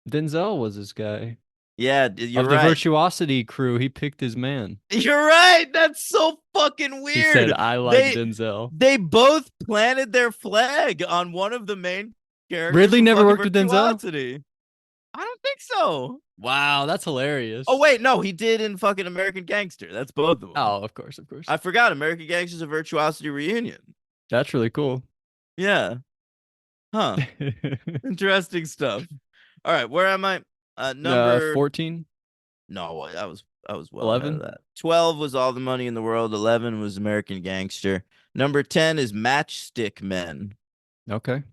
Denzel was this guy.
Yeah, you're
Of the
right.
Virtuosity crew, he picked his man.
You're right. That's so fucking weird.
He said, I like Denzel.
They both planted their flag on one of the main characters.
Ridley
from
never
fucking
worked with Denzel?
Virtuosity. I don't think so.
Wow, that's hilarious.
Oh, wait. No, he did in fucking American Gangster. That's both of them.
Oh, of course, of course.
I forgot. American Gangster's a Virtuosity reunion.
That's really cool.
Yeah. Huh. Interesting stuff. All right. Where am I? Number
14?
No, I was well ahead
11?
of that. 12 was All the Money in the World. 11 was American Gangster. Number 10 is Matchstick Men.
Okay.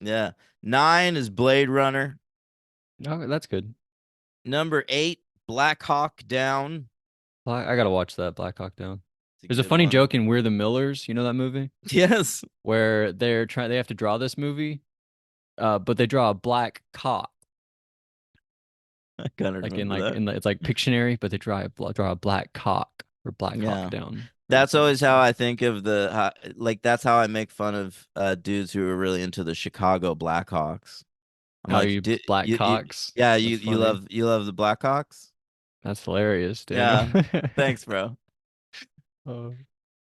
Yeah. 9 is Blade Runner.
Oh, that's good.
Number 8, Black Hawk Down.
I gotta watch that, Black Hawk Down.
It's
There's a
good
funny
one.
joke in We're the Millers. You know that movie?
Yes.
Where they have to draw this movie, but they draw a black cock.
I kind of
Like
remember that.
it's like Pictionary, but they draw a black cock or Black
Yeah.
Hawk Down.
That's always how I think of that's how I make fun of dudes who are really into the Chicago Blackhawks. I'm
How
like,
you black cocks?
yeah,
That's
you
funny.
love the Blackhawks?
That's hilarious, dude.
Yeah. Thanks, bro.
Oh.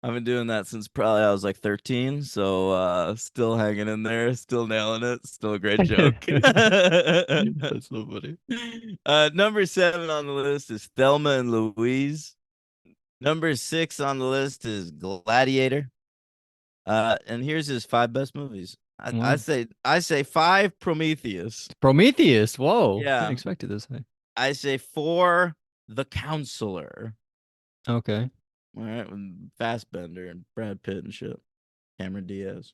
I've been doing that since probably I was like 13, so still hanging in there, still nailing it, still a great joke.
That's so funny.
Number 7 on the list is Thelma and Louise. Number 6 on the list is Gladiator. And here's his 5 best movies. I
Wow.
say 5 Prometheus.
Prometheus. Whoa.
Yeah.
Didn't expect it this high.
I say 4 The Counselor.
Okay.
All right, with Fassbender and Brad Pitt and shit. Cameron Diaz.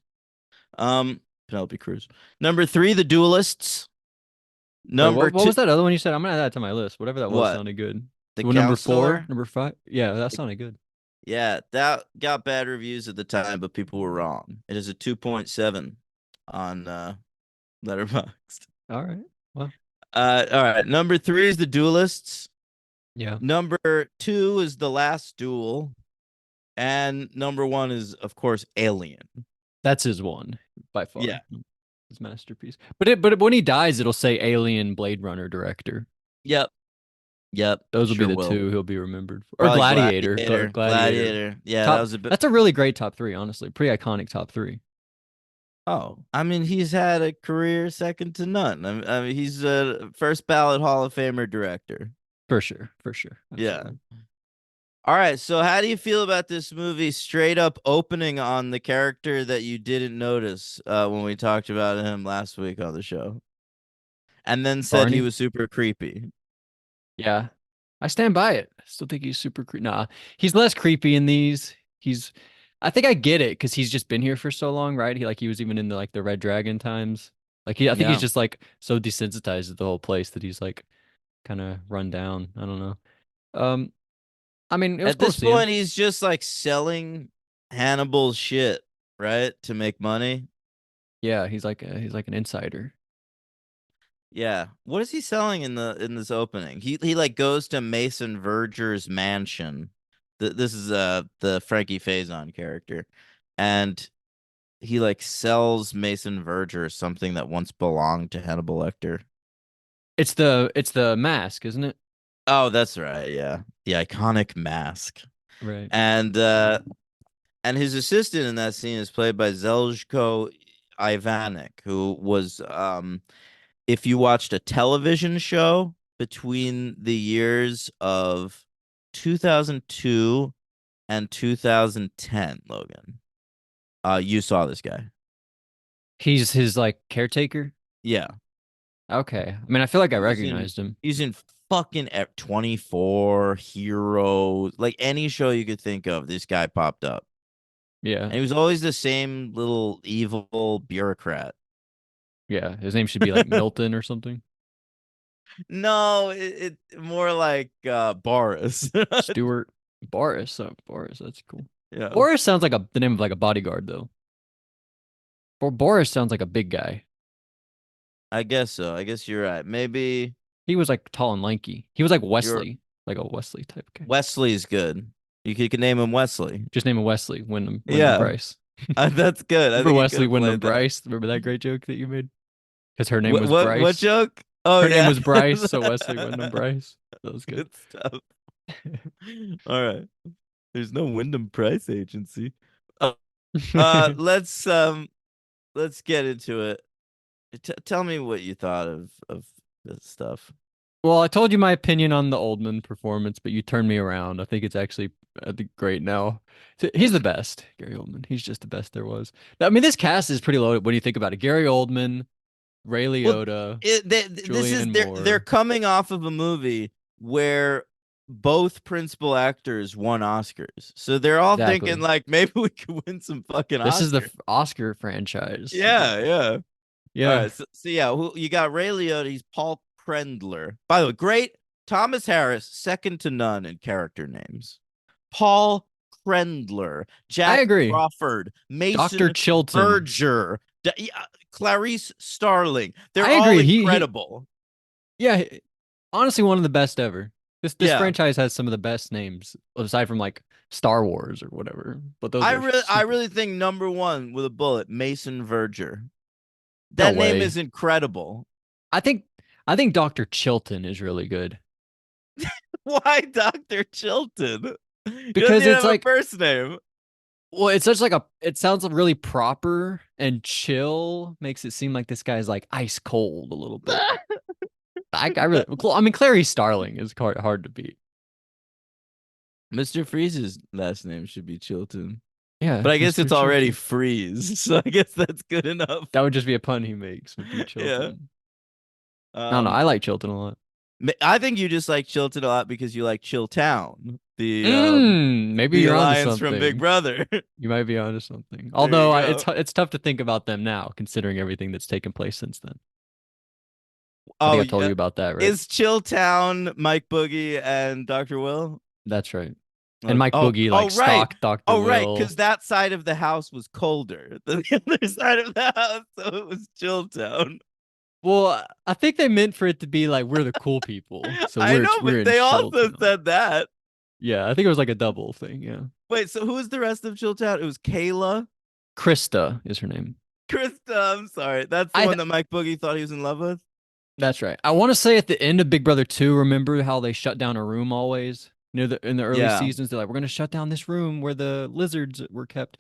Penelope Cruz. Number 3, The Duelists.
Wait,
Number
what
2,
was that other one you said? I'm gonna add that to my list. Whatever that was
What?
sounded good.
The
Well, number 4,
Counselor.
number 5. Yeah, that sounded good.
Yeah, that got bad reviews at the time, but people were wrong. It is a 2.7 on Letterboxd.
All right. Well,
All right. Number 3 is The Duelists.
yeah.
Number 2 is The Last Duel. And number 1 is, of course, Alien.
That's his one by far.
Yeah.
His masterpiece. But when he dies, it'll say Alien Blade Runner director.
Yep.
Those will
sure
be the 2 he'll be remembered for. Or
Probably
Gladiator.
Gladiator. Yeah,
Top,
that was a bit.
that's a really great top 3, honestly. Pretty iconic top 3.
Oh, I mean, he's had a career second to none. I mean he's a first ballot Hall of Famer director.
For sure.
Yeah.
Absolutely.
All right. So, how do you feel about this movie straight up opening on the character that you didn't notice when we talked about him last week on the show, and then said he
Barney?
was super creepy?
Yeah. I stand by it. I still think he's super creepy. Nah, he's less creepy in these. I think I get it because he's just been here for so long, right? He was even in the Red Dragon times. I think
Yeah.
he's just like so desensitized to the whole place that he's like kind of run down. I don't know. I mean, it was
At
cool
this
to see him.
point, he's just like selling Hannibal's shit, right, to make money.
Yeah, he's like an insider.
Yeah. What is he selling in this opening? He like goes to Mason Verger's mansion. This is the Frankie Faison character, and he like sells Mason Verger something that once belonged to Hannibal Lecter.
It's the mask, isn't it?
Oh, that's right. Yeah, the iconic mask.
Right.
And his assistant in that scene is played by Zeljko Ivanek, who was if you watched a television show between the years of 2002 and 2010, Logan, you saw this guy.
He's his like caretaker.
Yeah.
Okay. I mean, I feel like I
He's in-
recognized him.
He's in fucking 24 Heroes, like any show you could think of. This guy popped up,
Yeah.
and he was always the same little evil bureaucrat.
Yeah. His name should be like Milton or something.
No, it more like Boris.
Stuart Boris. Oh, Boris. That's cool.
Yeah.
Boris sounds like the name of like a bodyguard though. Or Boris sounds like a big guy.
I guess so. I guess you're right. Maybe
He was like tall and lanky. He was like Wesley, like a Wesley type guy.
Wesley's good. You could name him Wesley.
Just name him Wesley. Wyndham
Yeah.
Bryce.
That's good. I
Remember
think you
Wesley
could've
Wyndham
played that.
Bryce? Remember that great joke that you made? Because her name was
What
Bryce.
joke? Oh,
Her
yeah.
name was Bryce, so Wesley Wyndham Bryce. That was good.
Good stuff. All right. There's no Wyndham Price agency. Let's get into it. Tell me what you thought of this stuff.
Well, I told you my opinion on the Oldman performance, but you turned me around. I think it's actually great now. He's the best, Gary Oldman. He's just the best there was. I mean, this cast is pretty loaded. What do you think about it? Gary Oldman, Ray Liotta.
They're coming off of a movie where both principal actors won Oscars, so they're all
Exactly.
thinking like maybe we could win some fucking.
This
Oscars.
is the Oscar franchise.
Yeah.
Yeah.
All right, so yeah, you got Ray Liotta. He's Paul Krendler. By the way, great Thomas Harris, second to none in character names. Paul Krendler, Jack
I agree.
Crawford, Mason
Dr. Chilton.
Verger, Clarice Starling. They're
I
all
agree.
incredible.
Yeah, honestly, one of the best ever. This
Yeah.
franchise has some of the best names aside from like Star Wars or whatever. But those
I
are
really think number one with a bullet, Mason Verger. That
No
name
way.
is incredible.
I think Dr. Chilton is really good.
Why Dr. Chilton? He
Because
doesn't even
it's
have
like-
a first name.
Well, it's such like it sounds really proper and chill. Makes it seem like this guy's like ice cold a little bit. I really, I mean, Clarice Starling is hard to beat.
Mr. Freeze's last name should be Chilton.
Yeah,
But I guess
Mr.
it's already
Chilton.
Freeze, so I guess that's good enough.
That would just be a pun he makes. Would be
Yeah.
Chilton. I don't know. I like Chilton a lot.
I think you just like Chilton a lot because you like Chilltown,
Maybe
the
you're onto
alliance from Big
something.
Brother.
You might be onto something.
There you
Although
go.
it's tough to think about them now, considering everything that's taken place since then. I
Oh,
think I told
yeah.
you about that, right?
Is Chilltown Mike Boogie and Dr. Will?
That's right. And Mike
Oh,
Boogie like
right.
stalked Dr.
Oh, right,
Will.
because that side of the house was colder than the other side of the house, so it was Chilltown.
Well, I think they meant for it to be like we're the cool people. So
I know,
we're
but
in
they also
Chilltown.
said that.
Yeah, I think it was like a double thing. Yeah.
Wait, so who was the rest of Chilltown? It was Kayla?
Krista is her name.
Krista, I'm sorry. That's the one that Mike Boogie thought he was in love with?
That's right. I want to say at the end of Big Brother 2, remember how they shut down a room always? In the early
Yeah.
seasons, they're like, we're going to shut down this room where the lizards were kept.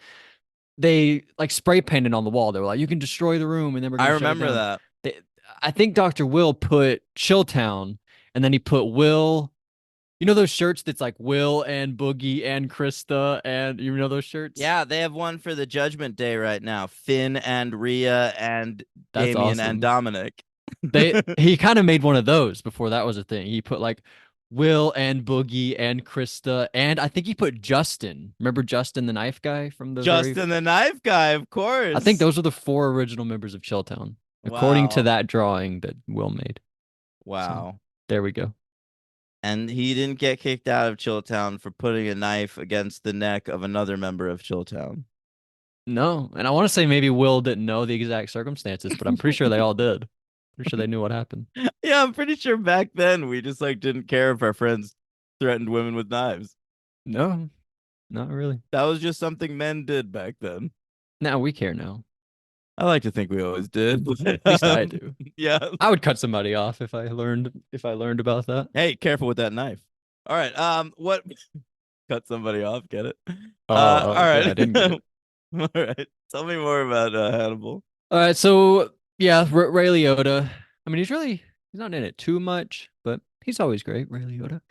They like spray painted on the wall. They were like, you can destroy the room and then we're going
I
to shut it
remember
down.
that.
I think Dr. Will put Chilltown and then he put Will. You know those shirts that's like Will and Boogie and Krista and you know those shirts?
Yeah, they have one for the Judgment Day right now. Finn and Rhea and
That's
Damien and
awesome.
Dominic.
He kind of made one of those before that was a thing. He put like Will and Boogie and Krista and I think he put Justin. Remember Justin the knife guy from the
Justin the knife guy, of course.
I think those are the 4 original members of Chilltown, according to
Wow.
that drawing that Will made.
Wow.
So, there we go.
And he didn't get kicked out of Chilltown for putting a knife against the neck of another member of Chilltown.
No, and I want to say maybe Will didn't know the exact circumstances, but I'm pretty sure they all did. Pretty sure they knew what happened.
Yeah, I'm pretty sure back then we just like didn't care if our friends threatened women with knives.
No, not really.
That was just something men did back then.
Now we care now.
I like to think we always did.
At least I do.
Yeah.
I would cut somebody off if I learned about that.
Hey, careful with that knife. All right. What cut somebody off, get it?
Oh,
All right.
I didn't get it.
All right. Tell me more about Hannibal.
All right, so yeah, Ray Liotta. I mean, he's not in it too much, but he's always great, Ray Liotta.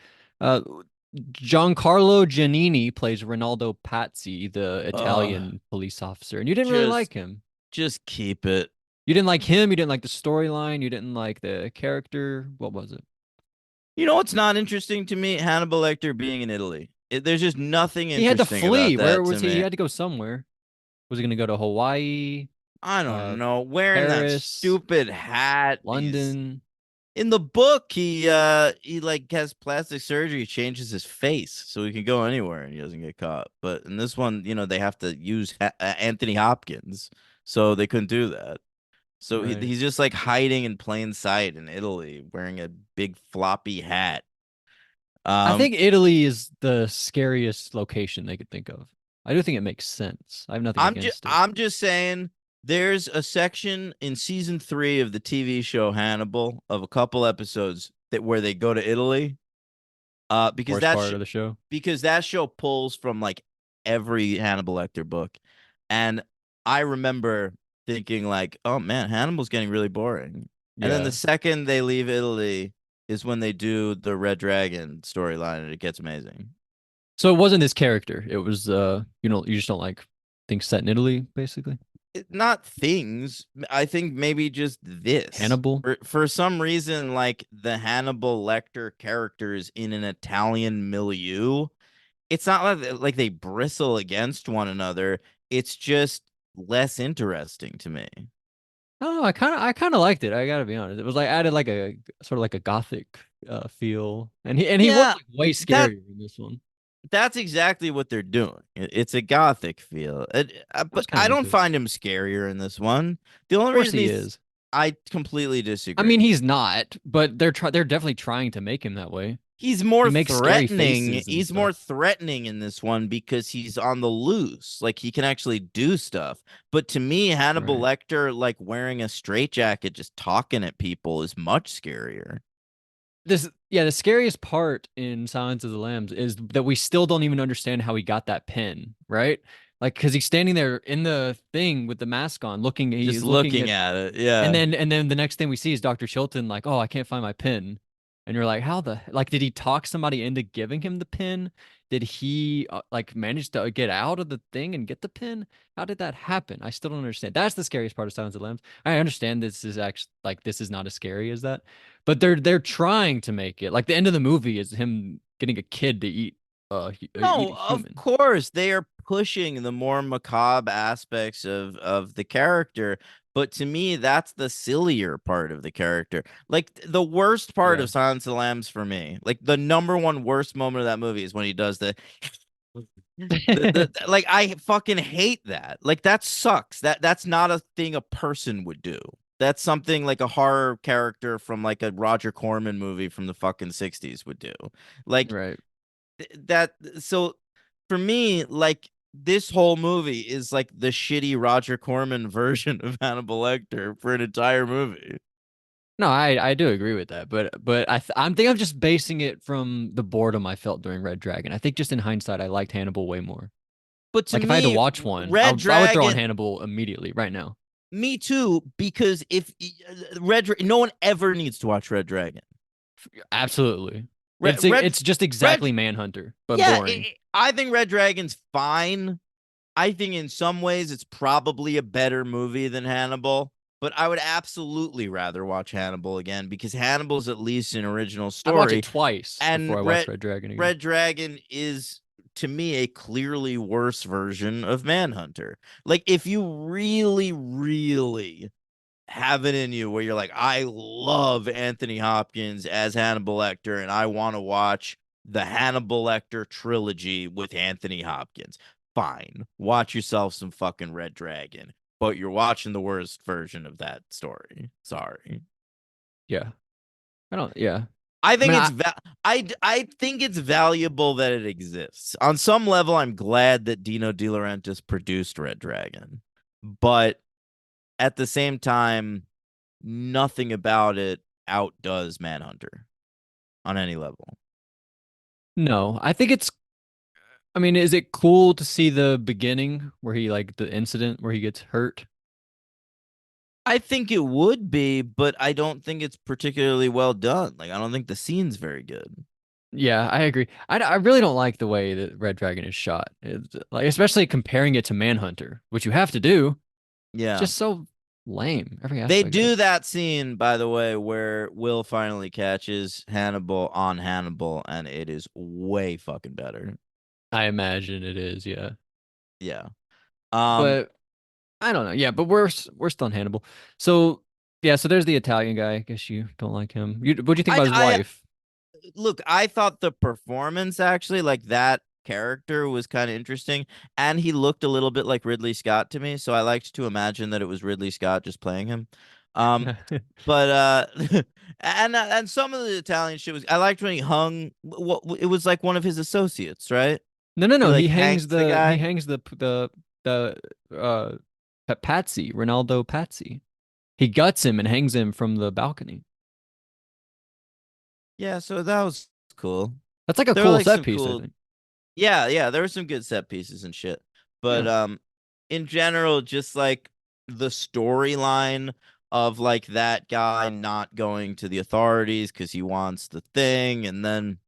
Giancarlo Giannini plays Ronaldo Pazzi, the Italian police officer, and you didn't really like him.
Just keep it.
You didn't like him. You didn't like the storyline. You didn't like the character. What was it?
You know what's not interesting to me? Hannibal Lecter being in Italy. There's just nothing interesting.
He had to flee.
About that
Where was
to
he?
me.
He had to go somewhere. Was he going to go to Hawaii?
I don't know. Wearing
Paris,
that stupid hat.
London.
In the book, he like has plastic surgery, changes his face so he can go anywhere and he doesn't get caught. But in this one, they have to use Anthony Hopkins, so they couldn't do that. So
Right.
he's just like hiding in plain sight in Italy, wearing a big floppy hat.
I think Italy is the scariest location they could think of. I do think it makes sense. I have nothing against it.
I'm just saying there's a section in season 3 of the TV show Hannibal of a couple episodes where they go to Italy. Because
Worst part of the show. Because
that show pulls from like every Hannibal Lecter book. And I remember thinking like, oh man, Hannibal's getting really boring. Yeah. And then the second they leave Italy is when they do the Red Dragon storyline and it gets amazing.
So it wasn't this character. It was you just don't like things set in Italy, basically.
Not things. I think maybe just this.
Hannibal.
For some reason, like the Hannibal Lecter characters in an Italian milieu, it's not like they bristle against one another. It's just less interesting to me.
Oh, I kind of liked it. I gotta be honest. It was like added like a sort of like a gothic feel, and he was like way scarier in this one.
That's exactly what they're doing. It's a gothic feel, but I don't find him scarier in this one. The only reason
he is,
I completely disagree.
I mean, he's not, but they're definitely trying to make him that way.
He's more threatening. He's more threatening in this one because he's on the loose. Like he can actually do stuff. But to me, Hannibal Lecter, like wearing a straitjacket, just talking at people, is much scarier.
The scariest part in Silence of the Lambs is that we still don't even understand how he got that pen, right? Like, because he's standing there in the thing with the mask on, looking.
Just
He's looking
looking
at,
at it. Yeah.
and then the next thing we see is Dr. Chilton, like, oh, I can't find my pin. And you're like, how the like? Did he talk somebody into giving him the pin? Did he like manage to get out of the thing and get the pin? How did that happen? I still don't understand. That's the scariest part of Silence of the Lambs. I understand this is actually like this is not as scary as that, but they're trying to make it like the end of the movie is him getting a kid to eat eat a
No, of
human.
course they are pushing the more macabre aspects of the character, but to me that's the sillier part of the character. Like the worst part
Yeah.
of Silence of the Lambs for me, like the number one worst moment of that movie is when he does like I fucking hate that. Like that sucks. That's not a thing a person would do. That's something like a horror character from like a Roger Corman movie from the fucking 60s would do. Like
Right.
that so for me like this whole movie is like the shitty Roger Corman version of Hannibal Lecter for an entire movie.
No, I do agree with that, but I'm think I'm just basing it from the boredom I felt during Red Dragon. I think just in hindsight, I liked Hannibal way more.
But to
Like if I had to
me,
watch one,
Red
I would throw on
Dragon,
Hannibal immediately right now.
me too, because if no one ever needs to watch Red Dragon.
Absolutely.
Red Red
It's just
Red
exactly Manhunter, but
yeah,
boring.
I think Red Dragon's fine. I think in some ways it's probably a better movie than Hannibal, but I would absolutely rather watch Hannibal again because Hannibal's at least an original
I'd watch it
story,
twice
and
before I watch Red Dragon again.
Red Dragon is to me a clearly worse version of Manhunter. Like if you really, really have it in you where you're like, I love Anthony Hopkins as Hannibal Lecter, and I want to watch the Hannibal Lecter trilogy with Anthony Hopkins. Fine, watch yourself some fucking Red Dragon, but you're watching the worst version of that story. Sorry.
Yeah. I don't yeah.
I
I
think
mean
it's I think it's valuable that it exists. On some level, I'm glad that Dino De Laurentiis produced Red Dragon, but at the same time, nothing about it outdoes Manhunter on any level.
no, I think it's I mean, is it cool to see the beginning where he like the incident where he gets hurt?
I think it would be, but I don't think it's particularly well done. Like, I don't think the scene's very good.
Yeah, I agree. I really don't like the way that Red Dragon is shot. It's, like especially comparing it to Manhunter, which you have to do. It's
Yeah.
just so lame, every
They
aspect of
do
it.
that scene, by the way, where Will finally catches Hannibal on Hannibal, and it is way fucking better.
I imagine it is, yeah.
Yeah.
But I don't know. Yeah, but we're still on Hannibal. So yeah, so there's the Italian guy. I guess you don't like him. What do you think about his
I
wife?
look, I thought the performance actually, like that character, was kind of interesting, and he looked a little bit like Ridley Scott to me, so I liked to imagine that it was Ridley Scott just playing him. Um, but and some of the Italian shit was I liked when he hung. What it was like one of his associates, right?
No, no,
He
no.
like hangs the
He
guy.
hangs the Patsy, Ronaldo Patsy. He guts him and hangs him from the balcony.
Yeah, so that was cool.
That's like a
There were
cool
like
set
some
piece, I
cool.
think.
Yeah, yeah, there were some good set pieces and shit. But
Yeah.
in general, just like the storyline of like that guy not going to the authorities because he wants the thing, and then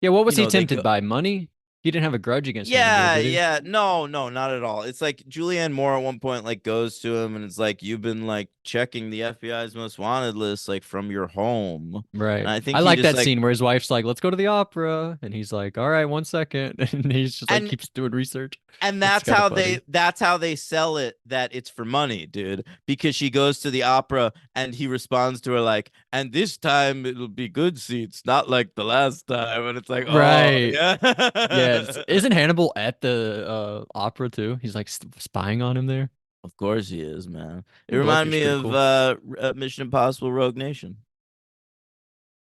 Yeah, what was he
they
tempted
go.
by? Money? He didn't have a grudge against Hannibal,
Yeah,
did he?
yeah. No, no, not at all. It's like Julianne Moore at one point like goes to him and it's like you've been like checking the FBI's most wanted list like from your home. And
Right.
I
I
think he
like
just
that
like
scene where his wife's like, "Let's go to the opera," and he's like, "All right, 1 second," and he's just like
and
keeps doing research.
And
It's kind of funny.
that's how they sell it that it's for money, dude. Because she goes to the opera and he responds to her like, and this time it'll be good seats, not like the last time. And it's like, oh
Right. Yes.
yeah.
Isn't Hannibal at the opera too? He's like spying on him there.
Of course he is, man. It
Ooh, the
reminded
location's
me
pretty
of
cool.
Mission Impossible Rogue Nation.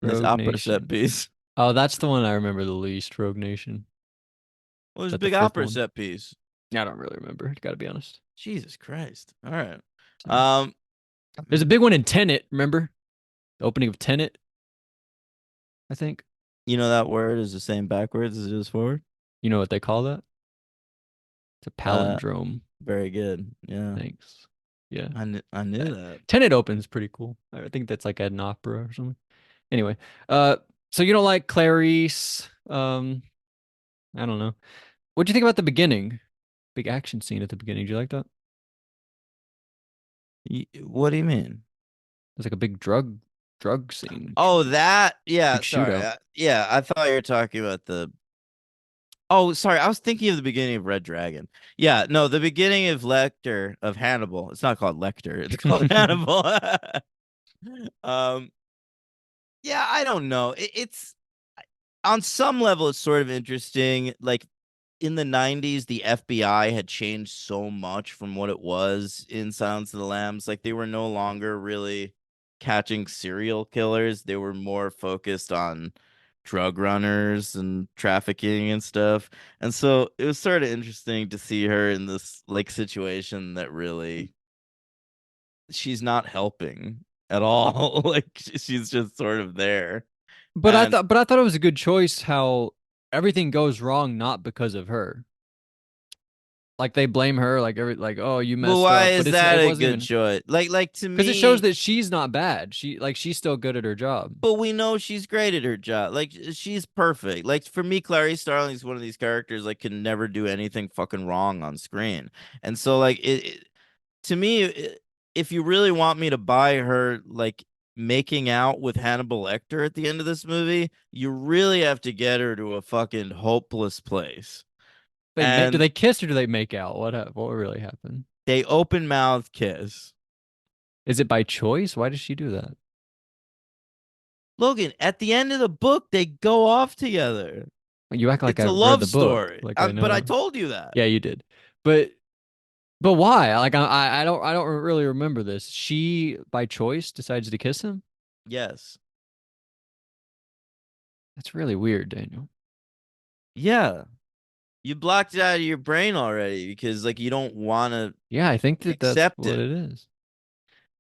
Nice
Rogue
opera set
Nation.
piece.
Oh, that's the one I remember the least. Rogue Nation.
Well,
Is
there's a
that the
big
fifth
opera
one?
set piece.
I don't really remember. Gotta be honest.
Jesus Christ. All right.
So,
Um,
there's a big one in Tenet. Remember the opening of Tenet? I think
you know that word is the same backwards as it is forward.
you know what they call that. It's a palindrome.
Very good. Yeah.
Thanks. Yeah.
I knew that.
Tenet opens pretty cool. I think that's like at an opera or something. Anyway, so you don't like Clarice? I don't know. What do you think about the beginning? Big action scene at the beginning. Do you like that?
What do you mean?
It's like a big drug scene.
Oh, that. Yeah,
Big
sorry.
shootout.
Yeah, I thought you were talking about the. Oh, sorry. I was thinking of the beginning of Red Dragon. Yeah, no, the beginning of Lecter of Hannibal. It's not called Lecter. It's called Hannibal. um, yeah, I don't know. It's on some level, it's sort of interesting. Like in the 90s, the FBI had changed so much from what it was in Silence of the Lambs. Like they were no longer really catching serial killers. They were more focused on drug runners and trafficking and stuff. And so it was sort of interesting to see her in this like situation that really she's not helping at all. Like she's just sort of there. And
But I thought it was a good choice how everything goes wrong not because of her. Like they blame her, like oh you
but
messed
why
up,
is
but
that
it
a
wasn't
good
even
choice? Like to
because it shows
me,
that she's not bad. She's still good at her job.
but we know she's great at her job. Like she's perfect. Like for me, Clarice Starling is one of these characters like can never do anything fucking wrong on screen. And so like to me, if you really want me to buy her like making out with Hannibal Lecter at the end of this movie, you really have to get her to a fucking hopeless place.
Do
And
they kiss or do they make out? What really happened?
they open mouth kiss.
Is it by choice? Why does she do that?
Logan, at the end of the book, they go off together.
You act like
It's
I
a
read
love
the book,
story.
like I
But I
know.
told you that.
Yeah, you did. But why? Like I don't really remember this. She by choice decides to kiss him.
Yes.
That's really weird, Daniel.
Yeah. You blocked it out of your brain already because like you don't want to
Yeah, I think that that's
accept
what
it.
it is.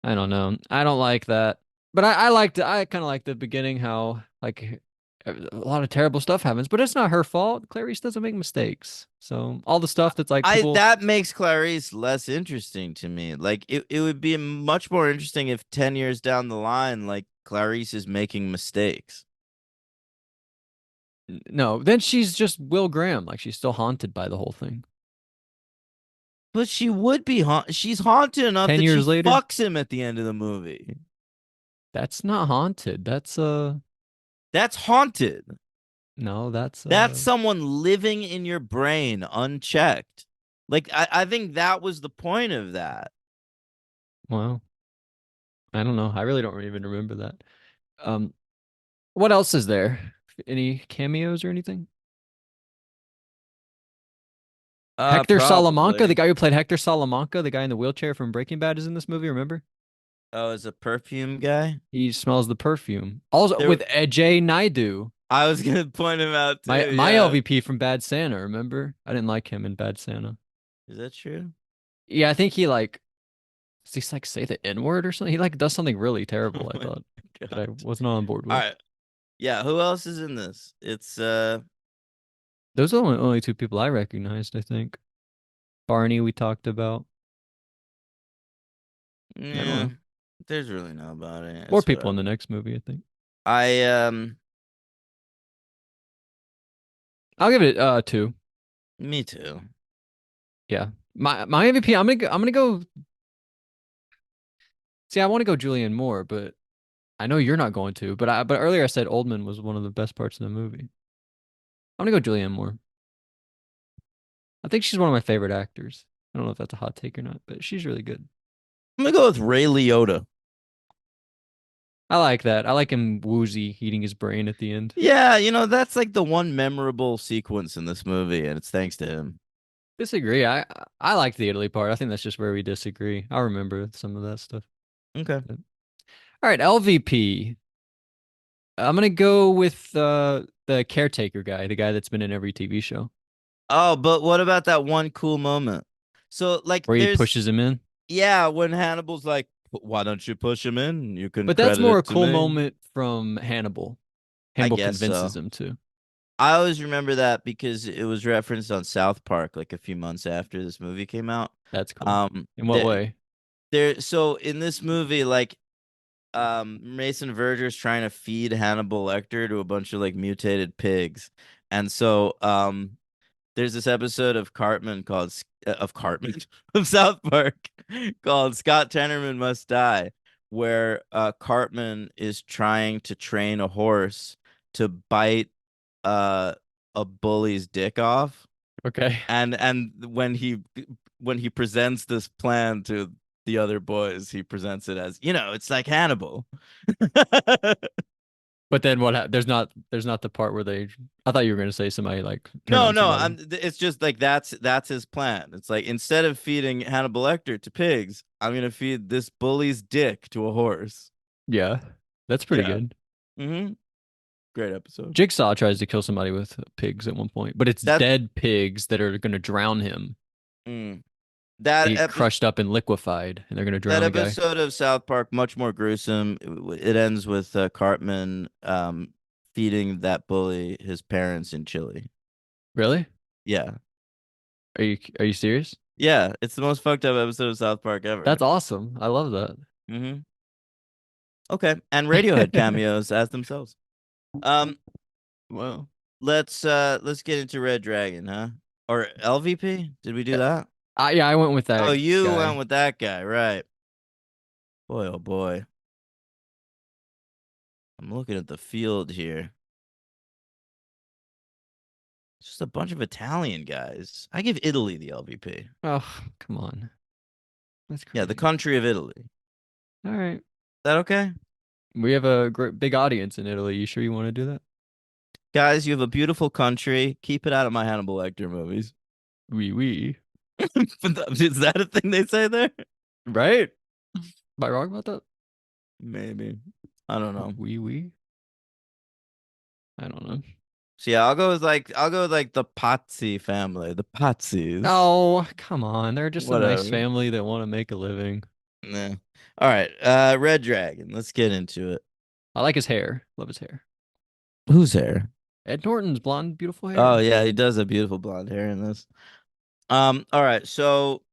I don't know. I don't like that. But I liked it. I kind of like the beginning how like a lot of terrible stuff happens, but it's not her fault. Clarice doesn't make mistakes. So all the stuff that's like
I
people
that makes Clarice less interesting to me. Like it would be much more interesting if 10 years down the line, like Clarice is making mistakes.
no, then she's just Will Graham. Like she's still haunted by the whole thing.
But she would be she's haunted enough
10
that she
years later,
fucks him at the end of the movie.
that's not haunted. That's
That's haunted.
no, that's
That's someone living in your brain unchecked. Like I think that was the point of that.
well, I don't know. I really don't even remember that. Um, what else is there? Any cameos or anything? Hector Salamanca, the
Probably.
guy who played Hector Salamanca, the guy in the wheelchair from Breaking Bad, is in this movie. Remember?
Oh, as a perfume guy.
He smells the perfume. Also
There,
with Ajay Naidu,
I was gonna point him out too.
my
Yeah,
LVP from Bad Santa. Remember? I didn't like him in Bad Santa.
is that true?
Yeah, I think he like does he like say the N word or something? He like does something really terrible.
Oh
I
my
thought that I
God.
wasn't on board
All
with.
right. Yeah. Who else is in this? It's
Those are the only two people I recognized. I think Barney we talked about. I don't
yeah.
know.
There's really nobody.
More
It's
people in
whatever.
the next movie. I think
I
I'll give it 2.
me too.
Yeah, my MVP. I'm gonna go. See, I want to go Julianne Moore, but I know you're not going to. But earlier I said Oldman was one of the best parts of the movie. I'm gonna go Julianne Moore. I think she's one of my favorite actors. I don't know if that's a hot take or not, but she's really good.
I'm gonna go with Ray Liotta.
I like that. I like him woozy eating his brain at the end.
Yeah, that's like the one memorable sequence in this movie, and it's thanks to him.
Disagree. I like the Italy part. I think that's just where we disagree. I remember some of that stuff.
Okay.
All right, LVP. I'm gonna go with the caretaker guy, the guy that's been in every TV show,
Oh, but what about that one cool moment? So, like,
where he pushes him in.
yeah, when Hannibal's like, why don't you push him in? You can
But that's
credit
more a
it to
cool
me.
moment from Hannibal.
I
Hannibal
guess
convinces
so.
him to.
I always remember that because it was referenced on South Park like a few months after this movie came out.
That's cool.
Um,
In what way?
so in this movie, like, Mason Verger's trying to feed Hannibal Lecter to a bunch of like mutated pigs, and so there's this episode of Cartman called of Cartman of South Park called Scott Tenorman Must Die, where Cartman is trying to train a horse to bite uh a bully's dick off,
Okay.
and when he presents this plan to the other boys, he presents it as, it's like Hannibal.
But then there's not the part where they I thought you were gonna say somebody like turn
No,
on
no,
somebody.
it's just like that's his plan. It's like, instead of feeding Hannibal Lecter to pigs, I'm gonna feed this bully's dick to a horse.
Yeah. That's pretty
Yeah.
good.
Mm-hmm. Great episode.
Jigsaw tries to kill somebody with pigs at one point, but it's
That
dead pigs that are gonna drown him.
mm,
They
that
get crushed up and liquefied, and they're gonna
that
drown the guy.
episode of South Park, much more gruesome. It ends with Cartman feeding that bully his parents in Chile.
Really?
Yeah.
Are you serious?
Yeah, it's the most fucked up episode of South Park ever.
That's awesome. I love that.
Mm-hmm. Okay, and Radiohead cameos as themselves.
Wow.
Let's get into Red Dragon, huh? Or LVP? Did we do that?
Yeah, I went with that
Oh, you
guy.
went with that guy, right? Boy, oh boy. I'm looking at the field here. It's just a bunch of Italian guys. I give Italy the LVP.
Oh, come on. That's crazy.
Yeah, the country of Italy. Is
All right.
that okay?
We have a great big audience in Italy. You sure you want to do that?
Guys, you have a beautiful country. Keep it out of my Hannibal Lecter movies.
Oui.
Is that a thing they say there?
Right? Am I wrong about that?
Maybe. I don't know.
Oui. I don't know.
So yeah, I'll go with the Pazzi family. The Pazzis.
Oh, come on. They're just a nice
Whatever.
family that want to make a living.
Nah. All right. Red Dragon. Let's get into it.
I like his hair. Love his hair.
Whose hair?
Ed Norton's blonde, beautiful hair.
Oh yeah, he does have beautiful blonde hair in this. All right, so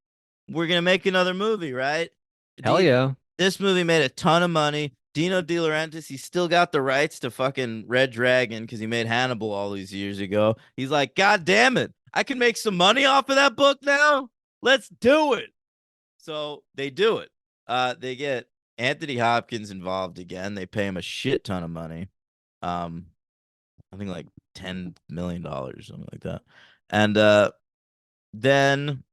we're gonna make another movie, right?
Hell yeah.
This movie made a ton of money. Dino De Laurentiis, he still got the rights to fucking Red Dragon because he made Hannibal all these years ago. He's like, God damn it, I can make some money off of that book now. Let's do it. So they do it. They get Anthony Hopkins involved again. They pay him a shit ton of money. I think like $10 million, something like that. And then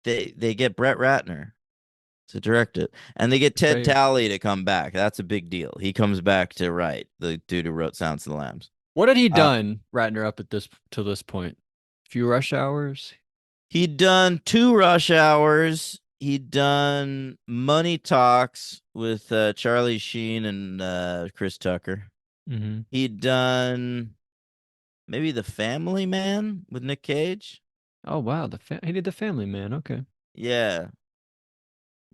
they get Brett Ratner to direct it, and they get Ted
Right.
Talley to come back. That's a big deal. He comes back to write, the dude who wrote Silence of the Lambs.
What had he done, Ratner, up at this point? Few Rush Hours.
He'd done 2 Rush Hours. He'd done Money Talks with Charlie Sheen and Chris Tucker.
Mm-hmm.
He'd done maybe The Family Man with Nick Cage.
Oh wow, he did The Family Man. Okay,
Yeah.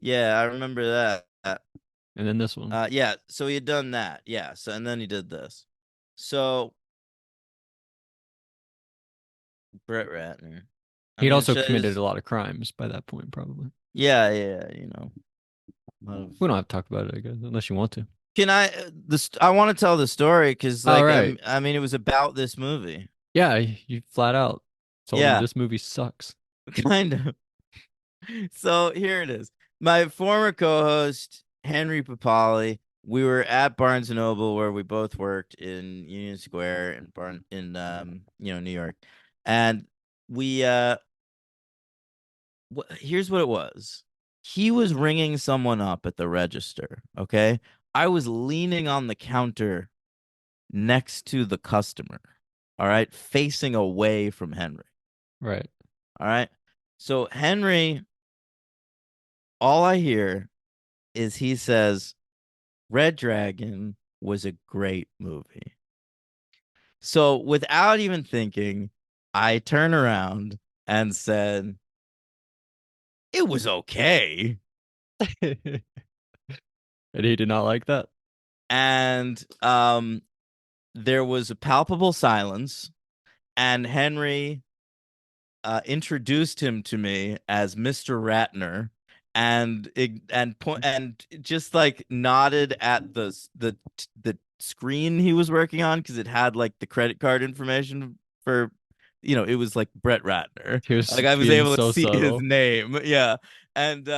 Yeah, I remember that.
and then this one.
Yeah, so he had done that. Yeah, so and then he did this. So Brett Ratner.
He'd also
should I
committed
just-
a lot of crimes by that point, probably.
Yeah,
We don't have to talk about it, I guess, unless you want to.
Can I I want to tell the story because like
right.
I mean it was about this movie.
Yeah, you flat out told
Yeah.
him this movie sucks.
Kind of. So here it is. My former co-host Henry Papali. We were at Barnes and Noble where we both worked in Union Square in New York, and we here's what it was. He was ringing someone up at the register. Okay, I was leaning on the counter next to the customer. All right, facing away from Henry.
Right.
All right. So Henry, all I hear is he says, Red Dragon was a great movie. So without even thinking, I turn around and said, it was okay.
And he did not like that.
And there was a palpable silence, and Henry introduced him to me as Mr. Ratner, and just like nodded at the screen he was working on because it had like the credit card information for, it was like Brett Ratner.
He was
Like I was
being
able to
so
see his
subtle.
name. Yeah. And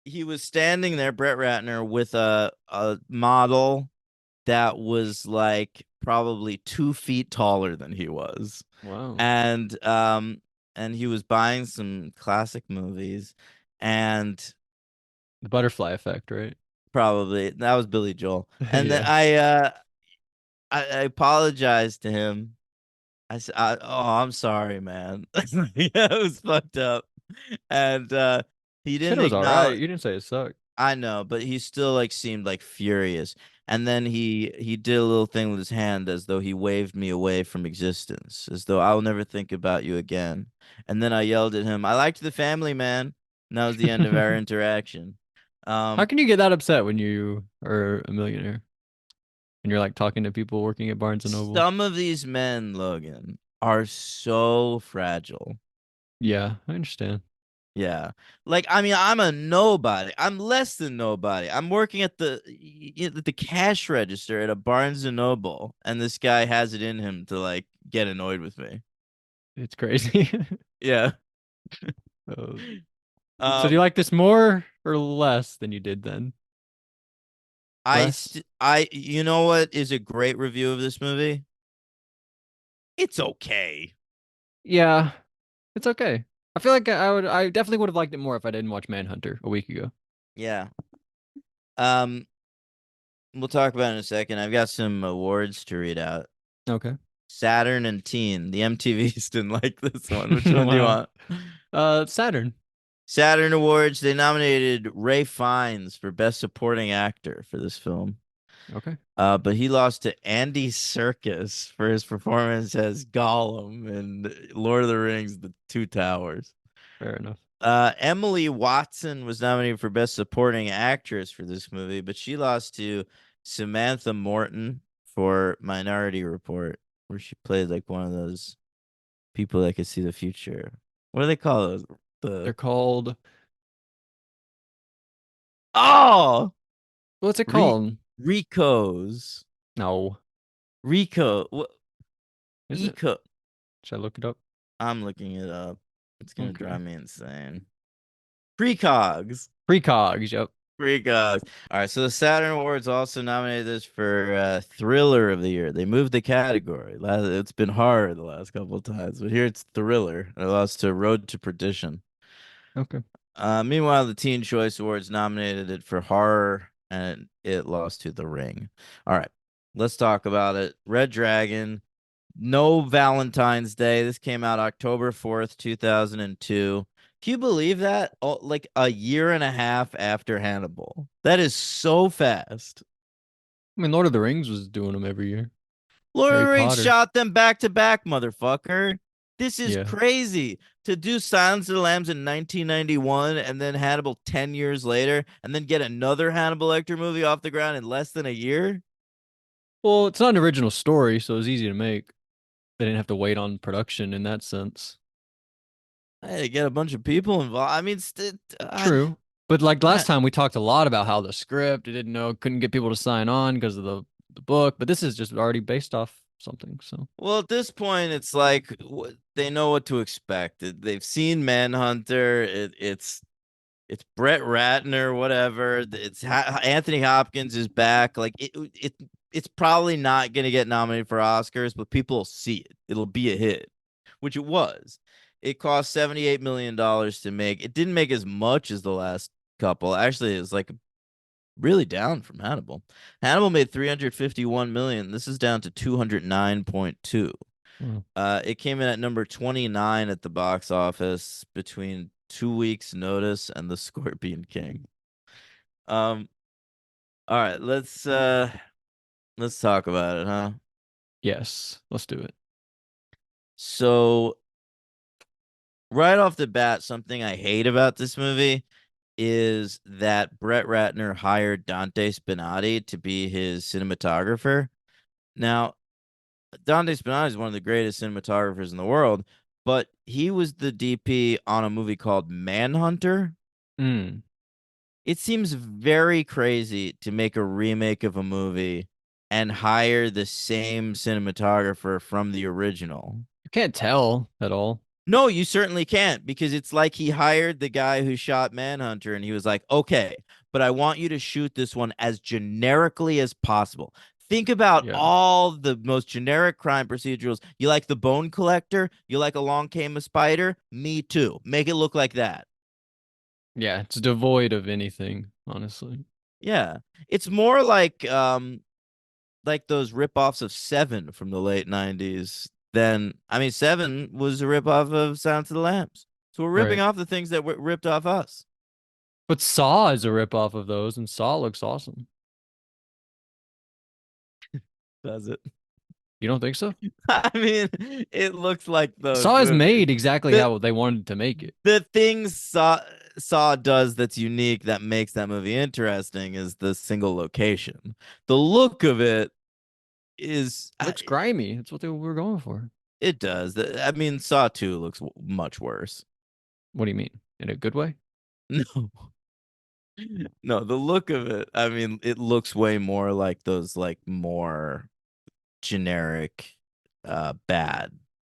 he was standing there, Brett Ratner, with a model that was like probably 2 feet taller than he was.
Wow.
And he was buying some classic movies, and
The butterfly effect, right?
probably that was Billy Joel. And then
Yeah.
I apologized to him. I said, "Oh, I'm sorry, man." Yeah, it was fucked up, and he
Said
didn't
it was all right.
acknowledge.
You didn't say it sucked.
I know, but he still like seemed like furious. And then he did a little thing with his hand as though he waved me away from existence, as though I'll never think about you again. And then I yelled at him, "I liked the family, man." And that was the end of our interaction.
How can you get that upset when you are a millionaire and you're like talking to people working at Barnes and Noble?
Some of these men, Logan, are so fragile.
Yeah, I understand.
Yeah. Like, I mean, I'm a nobody. I'm less than nobody. I'm working at the cash register at a Barnes and Noble, and this guy has it in him to like get annoyed with me.
It's crazy.
Yeah.
So do you
Um
like this more or less than you did then? Less?
you know what is a great review of this movie? It's okay.
Yeah, it's okay. I feel like I definitely would have liked it more if I didn't watch Manhunter a week ago.
Yeah. Um we'll talk about it in a second. I've got some awards to read out.
Okay.
Saturn and Teen. The MTVs didn't like this one. Which one do you
Wow.
want?
Saturn.
Saturn Awards, they nominated Ray Fiennes for Best Supporting Actor for this film.
Okay.
But he lost to Andy Serkis for his performance as Gollum in Lord of the Rings: The Two Towers.
Fair enough.
Emily Watson was nominated for Best Supporting Actress for this movie, but she lost to Samantha Morton for Minority Report, where she played like one of those people that could see the future. What do they call those?
They're
The
called
Oh,
what's it
Re
called?
Ricos.
No.
Rico. What?
Is it?
Eco.
Should I look it up?
I'm looking it up. It's gonna
Okay.
drive me insane. Precogs.
Precogs, yep.
Precogs. All right. So the Saturn Awards also nominated this for Thriller of the Year. They moved the category. It's been horror the last couple of times, but here it's Thriller. It lost to Road to Perdition.
Okay.
Meanwhile, the Teen Choice Awards nominated it for horror, and it lost to The Ring. All right, let's talk about it. Red Dragon, no Valentine's Day. This came out October 4th, 2002. Can you believe that? Oh, like a year and a half after Hannibal. That is so fast.
I mean, Lord of the Rings was doing them every year.
Lord of
Harry
the Rings
Potter.
shot them back to back, motherfucker. This is
Yeah.
crazy. To do Silence of the Lambs in 1991 and then Hannibal 10 years later and then get another Hannibal Lecter movie off the ground in less than a year?
Well, it's not an original story, so it was easy to make. They didn't have to wait on production in that sense.
Hey, get a bunch of people involved. I mean,
True. But like
I-
last time, we talked a lot about how the script, it didn't know, couldn't get people to sign on because of the book. But this is just already based off something. So
well, at this point, it's like they know what to expect. They've seen Manhunter. It's Brett Ratner, whatever. Anthony Hopkins is back. Like it's probably not gonna get nominated for Oscars, but people will see it. It'll be a hit, which it was. It cost $78 million to make. It didn't make as much as the last couple. Actually, it was like really down from Hannibal. Hannibal made 351 million. This is down to 209.2. It came in at number 29 at the box office between 2 weeks notice and the Scorpion King. All right, let's talk about it, huh?
yes, let's do it.
So right off the bat, something I hate about this movie is that Brett Ratner hired Dante Spinati to be his cinematographer. Now, Dante Spinati is one of the greatest cinematographers in the world, but he was the DP on a movie called Manhunter.
Mm.
It seems very crazy to make a remake of a movie and hire the same cinematographer from the original.
You can't tell at all.
No, you certainly can't, because it's like he hired the guy who shot Manhunter and he was like, okay, but I want you to shoot this one as generically as possible. Think about
Yeah.
all the most generic crime procedurals. You like The Bone Collector? You like Along Came a Spider? Me too. Make it look like that.
Yeah, it's devoid of anything, honestly.
Yeah. It's more like those ripoffs of Seven from the late 90s. Then, I mean, Seven was a ripoff of Silence of the Lambs. So we're ripping
Right.
off the things that ripped off us.
But Saw is a ripoff of those, and Saw looks awesome.
Does it?
You don't think so?
I mean, it looks like those
Saw is
movies.
made exactly
The
how they wanted to make it.
the things Saw does that's unique that makes that movie interesting is the single location. The look of it is
It looks grimy. That's what they were going for.
it does. I mean, Saw 2 looks much worse.
What do you mean? In a good way?
No. No, the look of it, I mean, it looks way more like those like more generic bad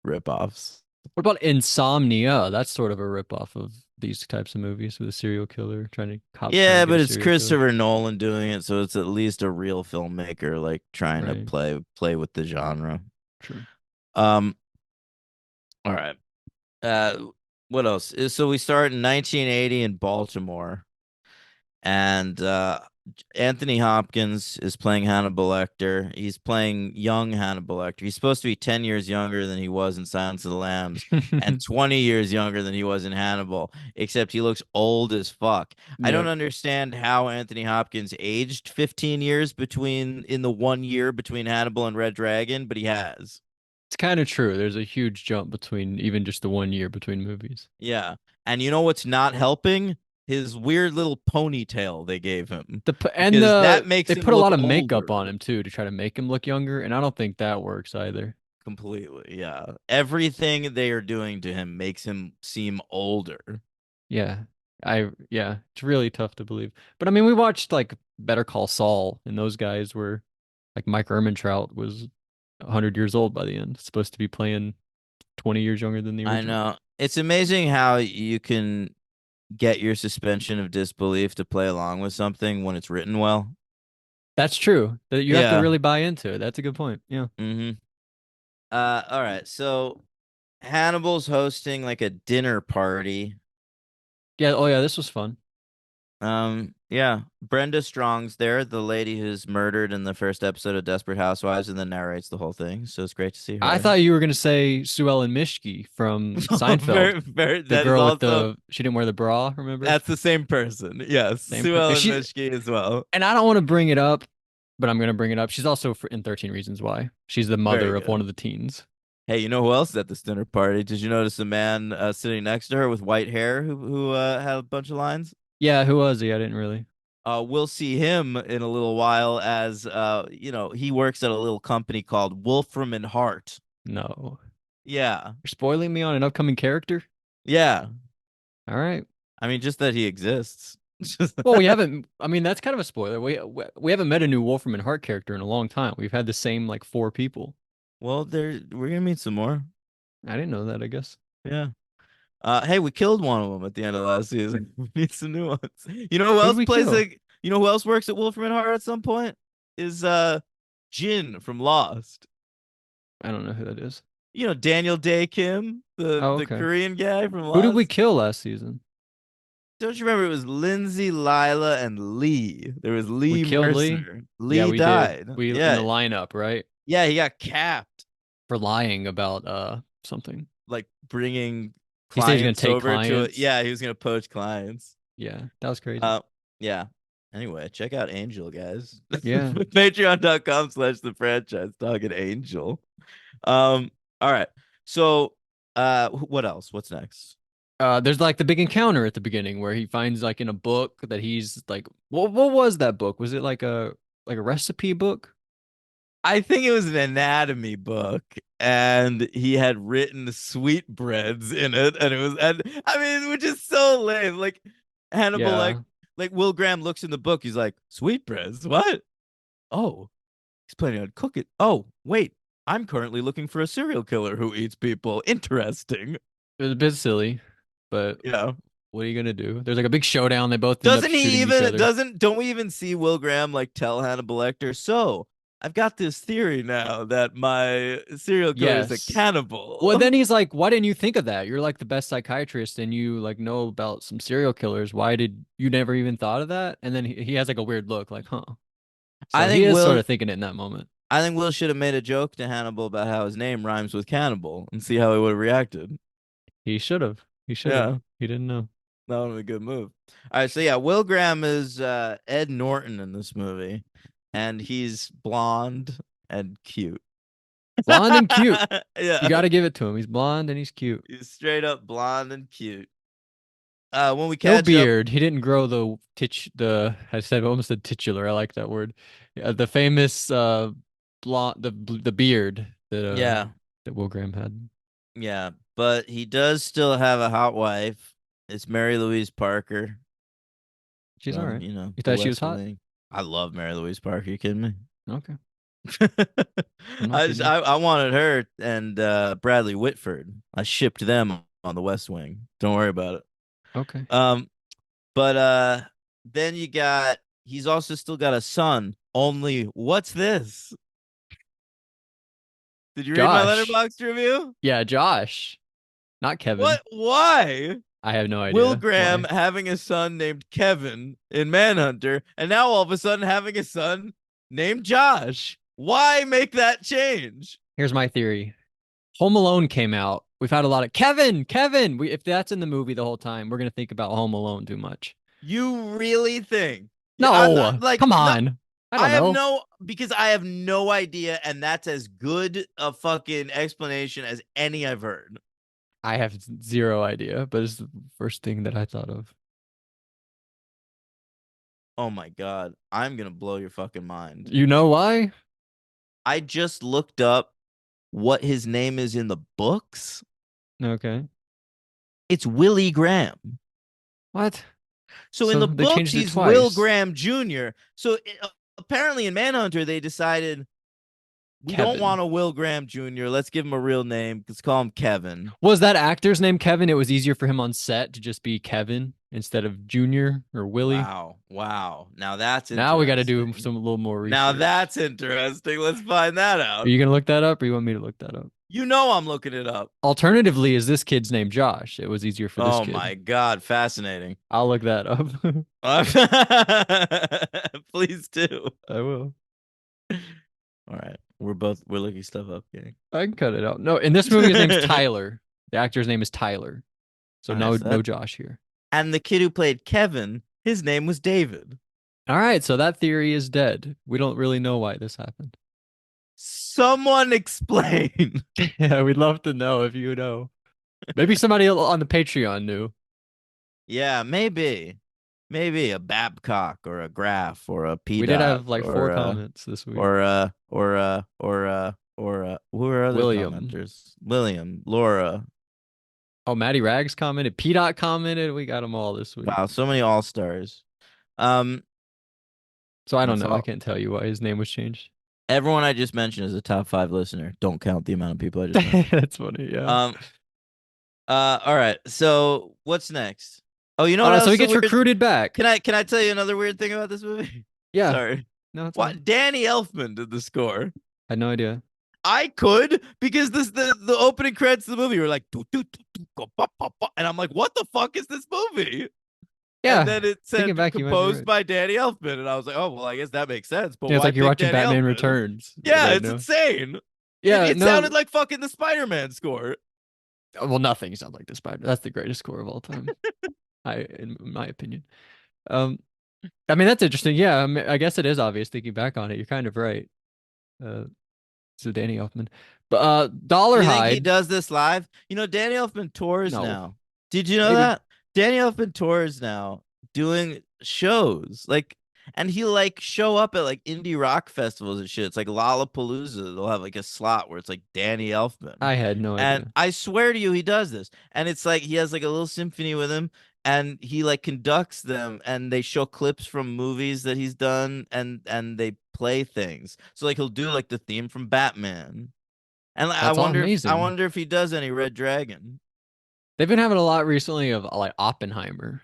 ripoffs.
What about Insomnia? That's sort of a ripoff of these types of movies with a serial killer cops trying
Yeah,
to get
but
a
it's
serial killer.
Christopher Nolan doing it, so it's at least a real filmmaker like trying to
Right.
play with the genre.
True.
Um, all right. Uh, what else? So we start in 1980 in Baltimore, and Anthony Hopkins is playing Hannibal Lecter. He's playing young Hannibal Lecter. He's supposed to be 10 years younger than he was in Silence of the Lambs and 20 years younger than he was in Hannibal, except he looks old as fuck. I don't
Yep.
understand how Anthony Hopkins aged 15 years in the 1 year between Hannibal and Red Dragon, but he has.
It's kind of true. There's a huge jump between even just the 1 year between movies.
Yeah. And you know what's not helping? His weird little ponytail they gave him. Because that makes
They
him
put a
look
lot of makeup on
older.
him too to try to make him look younger, and I don't think that works either.
Completely, yeah. Everything they are doing to him makes him seem older.
Yeah, it's really tough to believe. But I mean, we watched like Better Call Saul, and those guys were like Mike Ehrmantraut was 100 years old by the end, supposed to be playing 20 years younger than the
I
original.
know. It's amazing how you can get your suspension of disbelief to play along with something when it's written well.
That's true. That you have to
Yeah.
really buy into it. That's a good point. Yeah.
Mm-hmm. All right. So Hannibal's hosting like a dinner party.
Yeah. Oh yeah, this was fun.
Yeah. Brenda Strong's there, the lady who's murdered in the first episode of Desperate Housewives and then narrates the whole thing. So it's great to see
I
her.
thought you were gonna say Sue Ellen Mishke from Seinfeld, the
That is
girl with
also
she didn't wear the bra. Remember?
that's the same person. Yes,
Same.
Sue Ellen
She
Mishke as well.
and I don't want to bring it up, but I'm gonna bring it up. She's also in 13 Reasons Why. She's the
Very
mother of one
good.
of the teens.
Hey, you know who else is at this dinner party? Did you notice a man sitting next to her with white hair who had a bunch of lines?
Yeah, who was he? I didn't really.
We'll see him in a little while as he works at a little company called Wolfram and Hart.
No.
Yeah.
You're spoiling me on an upcoming character?
Yeah.
All right.
I mean, just that he exists.
Well, we haven't. I mean, that's kind of a spoiler. We haven't met a new Wolfram and Hart character in a long time. We've had the same like four people.
Well, we're gonna meet some more.
I didn't know that. I guess.
Yeah. Hey, we killed one of them at the end of last season. We need some new ones. You know who
Who did
else
we kill?
you know who else works at Wolfram and Hart at some point? Is Jin from Lost.
I don't know who that is.
You know, Daniel Day Kim, the
Oh,
the
okay.
Korean guy from
Who did we
Lost.
kill last season?
Don't you remember it was Lindsay, Lila, and Lee? There was
We
Lee
killed Lee.
Mercer.
Yeah,
Lee
we did.
died.
We in the
Yeah.
lineup, right?
Yeah, he got capped,
For lying about something.
like bringing
He said he's gonna
clients
take
over to it.
clients.
Yeah, he was gonna poach clients.
Yeah, that was crazy.
Yeah. Anyway, check out Angel, guys.
Yeah.
Patreon.com/slash the franchise talking Angel. All right. So what else? What's next?
There's like the big encounter at the beginning where he finds like in a book that he's like, what was that book? Was it like a recipe book?
I think it was an anatomy book, and he had written sweetbreads in it, and it was, and I mean, which is so lame. Like Hannibal,
Yeah.
like Will Graham looks in the book, he's like, sweetbreads, what? Oh, he's planning on cooking. Oh, wait, I'm currently looking for a serial killer who eats people. Interesting.
It was a bit silly, but
Yeah.
what are you gonna do? There's like a big showdown. They both end up
Doesn't he
shooting each
even
other.
don't we even see Will Graham like tell Hannibal Lecter, so I've got this theory now that my serial killer is a
Yes.
cannibal.
Well, then he's like, "Why didn't you think of that? You're like the best psychiatrist, and you like know about some serial killers. Why did you never even thought of that?" And then he has like a weird look, like, "Huh."
I
So he
think
is sort
Will
of thinking it in that moment.
I think Will should have made a joke to Hannibal about how his name rhymes with cannibal and see how he would have reacted.
He should have. He should have.
Yeah,
He didn't know.
that would have been a good move. All right, so yeah, Will Graham is Ed Norton in this movie, and he's blonde and cute.
Blonde and cute.
Yeah,
You got to give it to him. He's blonde and he's cute.
he's straight up blonde and cute. When we
No
catch up,
beard. He didn't grow I said almost said titular. I like that word. The famous blonde the beard
yeah,
that Will Graham had.
yeah, but he does still have a hot wife. It's Mary Louise Parker.
She's all right.
You know,
You
the
thought she was
West
hot?
Wing. I love Mary Louise Parker. You kidding me?
Okay. I'm not kidding you.
I wanted her and Bradley Whitford. I shipped them on the West Wing. Don't worry about it.
Okay.
But then he's also still got a son. Only what's this? Did you read my
Josh.
letterbox review?
Yeah, Josh. Not Kevin.
What? Why?
I have no idea.
Will Graham
why.
having a son named Kevin in Manhunter, and now all of a sudden having a son named Josh. Why make that change?
Here's my theory. Home Alone came out. We've had a lot of Kevin. If that's in the movie the whole time, we're gonna think about Home Alone too much.
You really think?
No,
I'm not,
come
no,
on. I don't know.
because I have no idea, and that's as good a fucking explanation as any I've heard.
I have zero idea, but it's the first thing that I thought of.
Oh my god, I'm gonna blow your fucking mind.
You know why?
I just looked up what his name is in the books.
Okay.
It's Willie Graham.
What?
So in the
they
books,
changed it
he's Will
twice.
Graham Jr. So apparently in Manhunter, they decided we don't
Kevin.
want a Will Graham Jr. Let's give him a real name. Let's call him Kevin.
Was that actor's name Kevin? It was easier for him on set to just be Kevin instead of Junior or Willie.
Wow. Now that's
Now we got to do
interesting.
some a little more research.
Now that's interesting. Let's find that out.
Are you gonna look that up, or you want me to look that up?
You know I'm looking it up.
Alternatively, is this kid's name Josh? It was easier for this kid.
Oh my god, fascinating.
I'll look that up.
Please do.
I will.
All right. We're looking stuff up, gang.
I can cut it out. No, in this movie, his name's Tyler. The actor's name is Tyler. So
All
no,
right, so
no Josh here.
And the kid who played Kevin, his name was David.
All right, so that theory is dead. We don't really know why this happened.
Someone explain.
Yeah, we'd love to know if you know. Maybe somebody on the Patreon knew.
Yeah, maybe a Babcock or a Graf or a P.
We did have like 4 comments this week.
who are other
William.
commenters? William, Laura.
Oh, Maddie Rags commented. P. Dot commented. We got them all this week.
Wow, so many all stars.
So I don't
that's
know. I
all.
can't tell you why his name was changed.
Everyone I just mentioned is a top 5 listener. Don't count the amount of people I just mentioned.
That's funny. Yeah.
All right. So what's next? Oh, you know what?
So he gets
weird?
recruited back.
Can I tell you another weird thing about this movie?
Yeah.
Sorry.
No, it's
What?
fine.
Danny Elfman did the score.
I had no idea.
I could because the opening credits of the movie were like do, do, do, do, go, ba, ba, ba, and I'm like, what the fuck is this movie?
Yeah.
And then it said
thinking back, you might be
composed
right.
by Danny Elfman, and I was like, oh well, I guess that makes sense. But
Yeah, it's
why
like you're
pick
watching
Danny
Batman
Elfman?
Returns.
Yeah,
right
it's
now.
insane.
Yeah,
it
no.
sounded like fucking the Spider-Man score.
Well, nothing sounds like the Spider. That's the greatest score of all time. In my opinion. I mean, that's interesting. Yeah, I mean, I guess it is obvious thinking back on it. You're kind of right. So Danny Elfman, but Dollar
Do you think
Hide.
he does this live? You know, Danny Elfman tours
No.
now. Did you know
Maybe.
that? Danny Elfman tours now doing shows. Like, and he'll like show up at like indie rock festivals and shit. It's like Lollapalooza. They'll have like a slot where it's like Danny Elfman.
I had no
And
idea.
I swear to you, he does this. And it's like he has like a little symphony with him, and he like conducts them, and they show clips from movies that he's done, and they play things. So like he'll do like the theme from Batman. And like,
That's all
I
amazing.
wonder if he does any Red Dragon.
They've been having a lot recently of like Oppenheimer.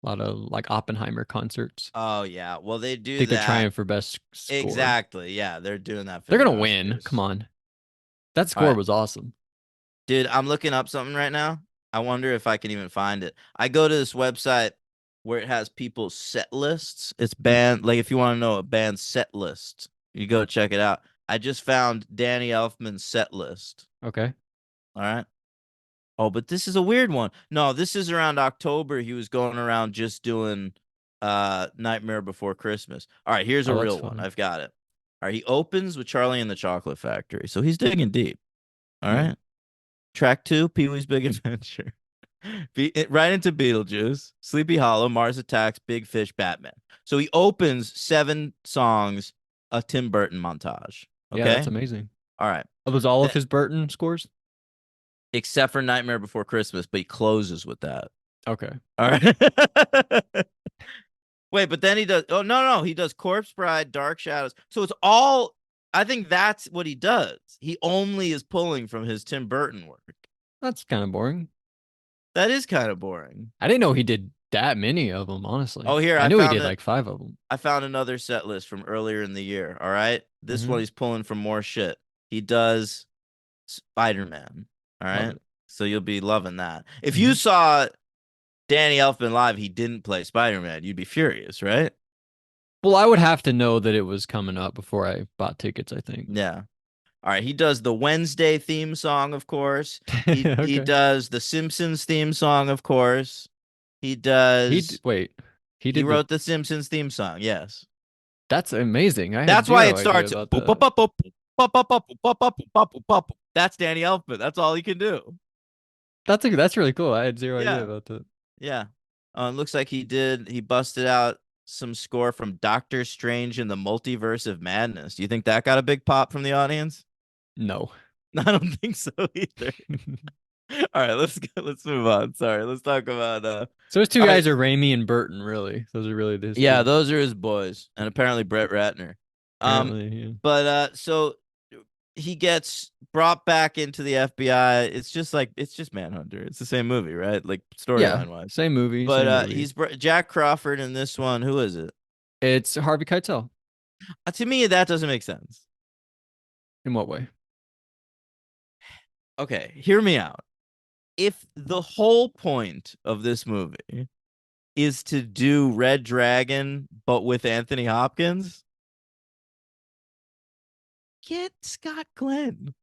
A lot of like Oppenheimer concerts.
Oh yeah. Well, they
I
do
think they're
that.
trying for best score.
Exactly. Yeah, they're doing that for
They're
the
gonna win.
Oscars.
Come on. That
All
score
right.
was awesome.
Dude, I'm looking up something right now. I wonder if I can even find it. I go to this website where it has people's set lists. It's band, like if you want to know a band's set list, you go check it out. I just found Danny Elfman's set list.
Okay.
All right. Oh, but this is a weird one. No, this is around October. He was going around just doing Nightmare Before Christmas. All right, here's a
Oh, that's
real one.
fun.
I've got it. All right, he opens with Charlie and the Chocolate Factory. So he's digging deep. All
Yeah.
right. Track 2, Pee-wee's Big Adventure. Right into Beetlejuice, Sleepy Hollow, Mars Attacks, Big Fish, Batman. So he opens 7 songs, a Tim Burton montage. Okay.
Yeah, that's amazing.
All right.
Are those all of
Th-
his Burton scores?
Except for Nightmare Before Christmas, but he closes with that.
Okay.
All right. Wait, but then he does. Oh, no. He does Corpse Bride, Dark Shadows. So it's all. I think that's what he does. He only is pulling from his Tim Burton work.
That's kind of boring.
That is kind of boring.
I didn't know he did that many of them, honestly.
Oh, here,
I
I
knew he
found
did
it.
like 5 of them.
I found another set list from earlier in the year. All right. This
Mhm.
one he's pulling from more shit. He does Spider-Man. All
Love
right.
it.
So you'll be loving that. If you saw Danny Elfman live, he didn't play Spider-Man, you'd be furious, right?
Well, I would have to know that it was coming up before I bought tickets, I think.
Yeah. All right. He does the Wednesday theme song, of course. He
Okay.
does the Simpsons theme song, of course. He does.
Wait. He
He
did
wrote the Simpsons theme song. Yes.
That's amazing. I had
That's why it
zero idea
starts.
about
boop,
that.
boop, boop, boop, boop, boop, boop, boop, boop, boop, boop, boop, boop. That's Danny Elfman. That's all he can do.
That's really cool. I had zero
Yeah.
idea about that.
Yeah. It looks like he busted out some score from Doctor Strange in the Multiverse of Madness. Do you think that got a big pop from the audience?
No.
I don't think so either. All right, let's move on. Sorry, let's talk about
So those two
all right.
guys are Raimi and Burton, really. Those are really his
Yeah,
two.
those are his boys, and apparently Brett Ratner.
Apparently, yeah.
But so he gets brought back into the FBI. It's just Manhunter. It's the same movie, right? Like storyline wise.
Same movie.
But
same movie.
he's Jack Crawford in this one. Who is it?
It's Harvey Keitel.
To me, that doesn't make sense.
In what way?
Okay, hear me out. If the whole point of this movie is to do Red Dragon, but with Anthony Hopkins, get Scott Glenn.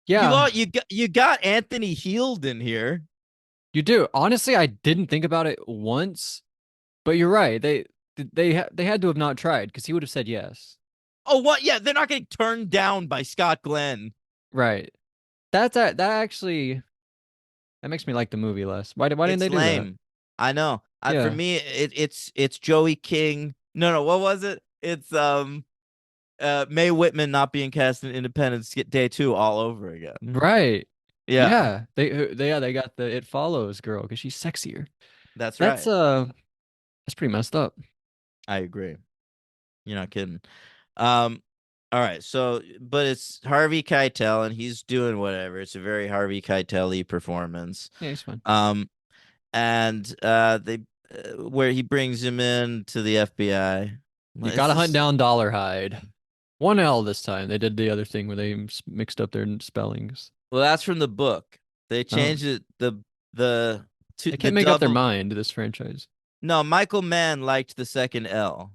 Yeah,
You got Anthony Heald in here.
you do. Honestly, I didn't think about it once, but you're right. They had to have not tried because he would have said yes.
Oh, what? Yeah, they're not getting turned down by Scott Glenn.
Right. That actually that makes me like the movie less. Why didn't they do
lame. I know. For
Yeah.
me, it's Joey King. No, what was it? It's Mae Whitman not being cast in Independence Day 2 all over again.
that? Right.
Yeah.
They got the It Follows girl because she's sexier.
That's
That's
right.
that's pretty messed up.
I agree. You're not kidding. All right, so but it's Harvey Keitel and he's doing whatever. It's a very Harvey Keitel-y performance.
Yeah, he's fine.
And they where he brings him in to the FBI.
You gotta hunt down Dollarhide. 1L this time. They did the other thing where they mixed up their spellings.
Well, that's from the book. They changed it. They
can't make up their mind. This franchise.
No, Michael Mann liked the second L.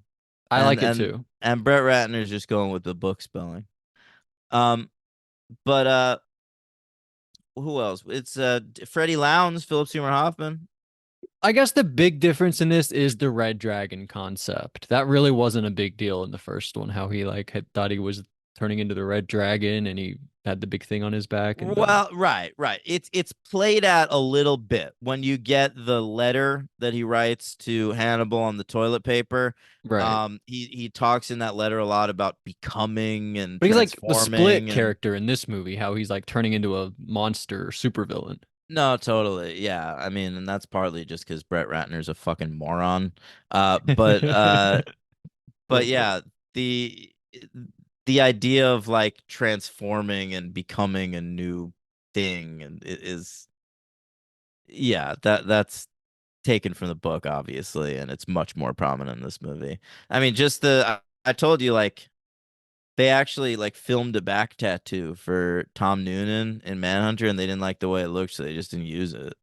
I like it too.
And Brett Ratner's just going with the book spelling. But who else? It's Freddie Lowndes, Philip Seymour Hoffman.
I guess the big difference in this is the Red Dragon concept. That really wasn't a big deal in the first one. How he thought he was turning into the Red Dragon, and he had the big thing on his back. And
Well, right. It's played out a little bit when you get the letter that he writes to Hannibal on the toilet paper.
right.
He talks in that letter a lot about becoming and
But he's like the split
transforming and
character in this movie, how he's like turning into a monster supervillain.
no, totally. Yeah. I mean, and that's partly just because Brett Ratner's a fucking moron. But
Little bit.
yeah, the the idea of like transforming and becoming a new thing and it is yeah, that's taken from the book, obviously, and it's much more prominent in this movie. I mean, just I told you like they actually like filmed a back tattoo for Tom Noonan in Manhunter, and they didn't like the way it looked, so they just didn't use it.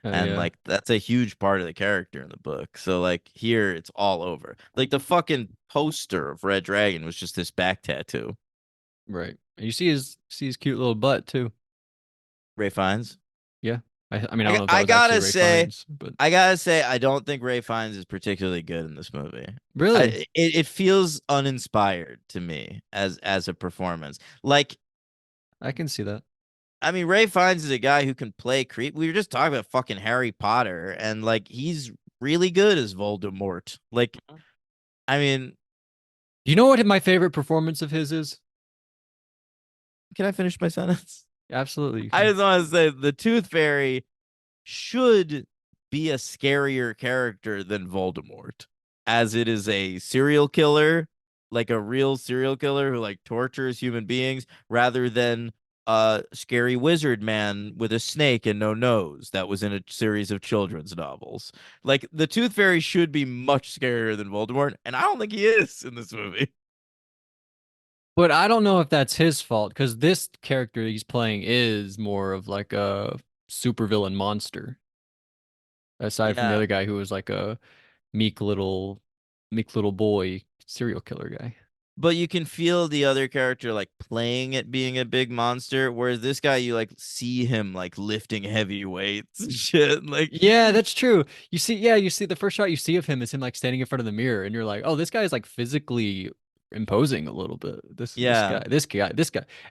Oh
And
yeah.
like that's a huge part of the character in the book. So like here it's all over. Like the fucking poster of Red Dragon was just this back tattoo.
Right. And you see his cute little butt too.
Ray Fiennes.
Yeah. I mean, I don't know if that
I
was actually
gotta
Ray
say,
Fiennes, but
I don't think Ray Fiennes is particularly good in this movie.
really,
It feels uninspired to me as a performance. Like,
I can see that.
I mean, Ray Fiennes is a guy who can play creep. We were just talking about fucking Harry Potter, and like he's really good as Voldemort. Like, I mean,
You know what my favorite performance of his is?
can I finish my sentence?
Absolutely. You
I
can.
just want to say the Tooth Fairy should be a scarier character than Voldemort, as it is a serial killer, like a real serial killer who like tortures human beings, rather than a scary wizard man with a snake and no nose that was in a series of children's novels. Like the Tooth Fairy should be much scarier than Voldemort, and I don't think he is in this movie.
But I don't know if that's his fault because this character he's playing is more of like a supervillain monster, aside from the
Yeah,
other guy who was like a meek little meek little boy serial killer guy.
but you can feel the other character like playing it being a big monster, whereas this guy you like see him like lifting heavy weights and shit. Like,
Yeah, that's true. You see the first shot you see of him is him like standing in front of the mirror, and you're like, oh, this guy is like physically imposing a little bit.
yeah,
This guy.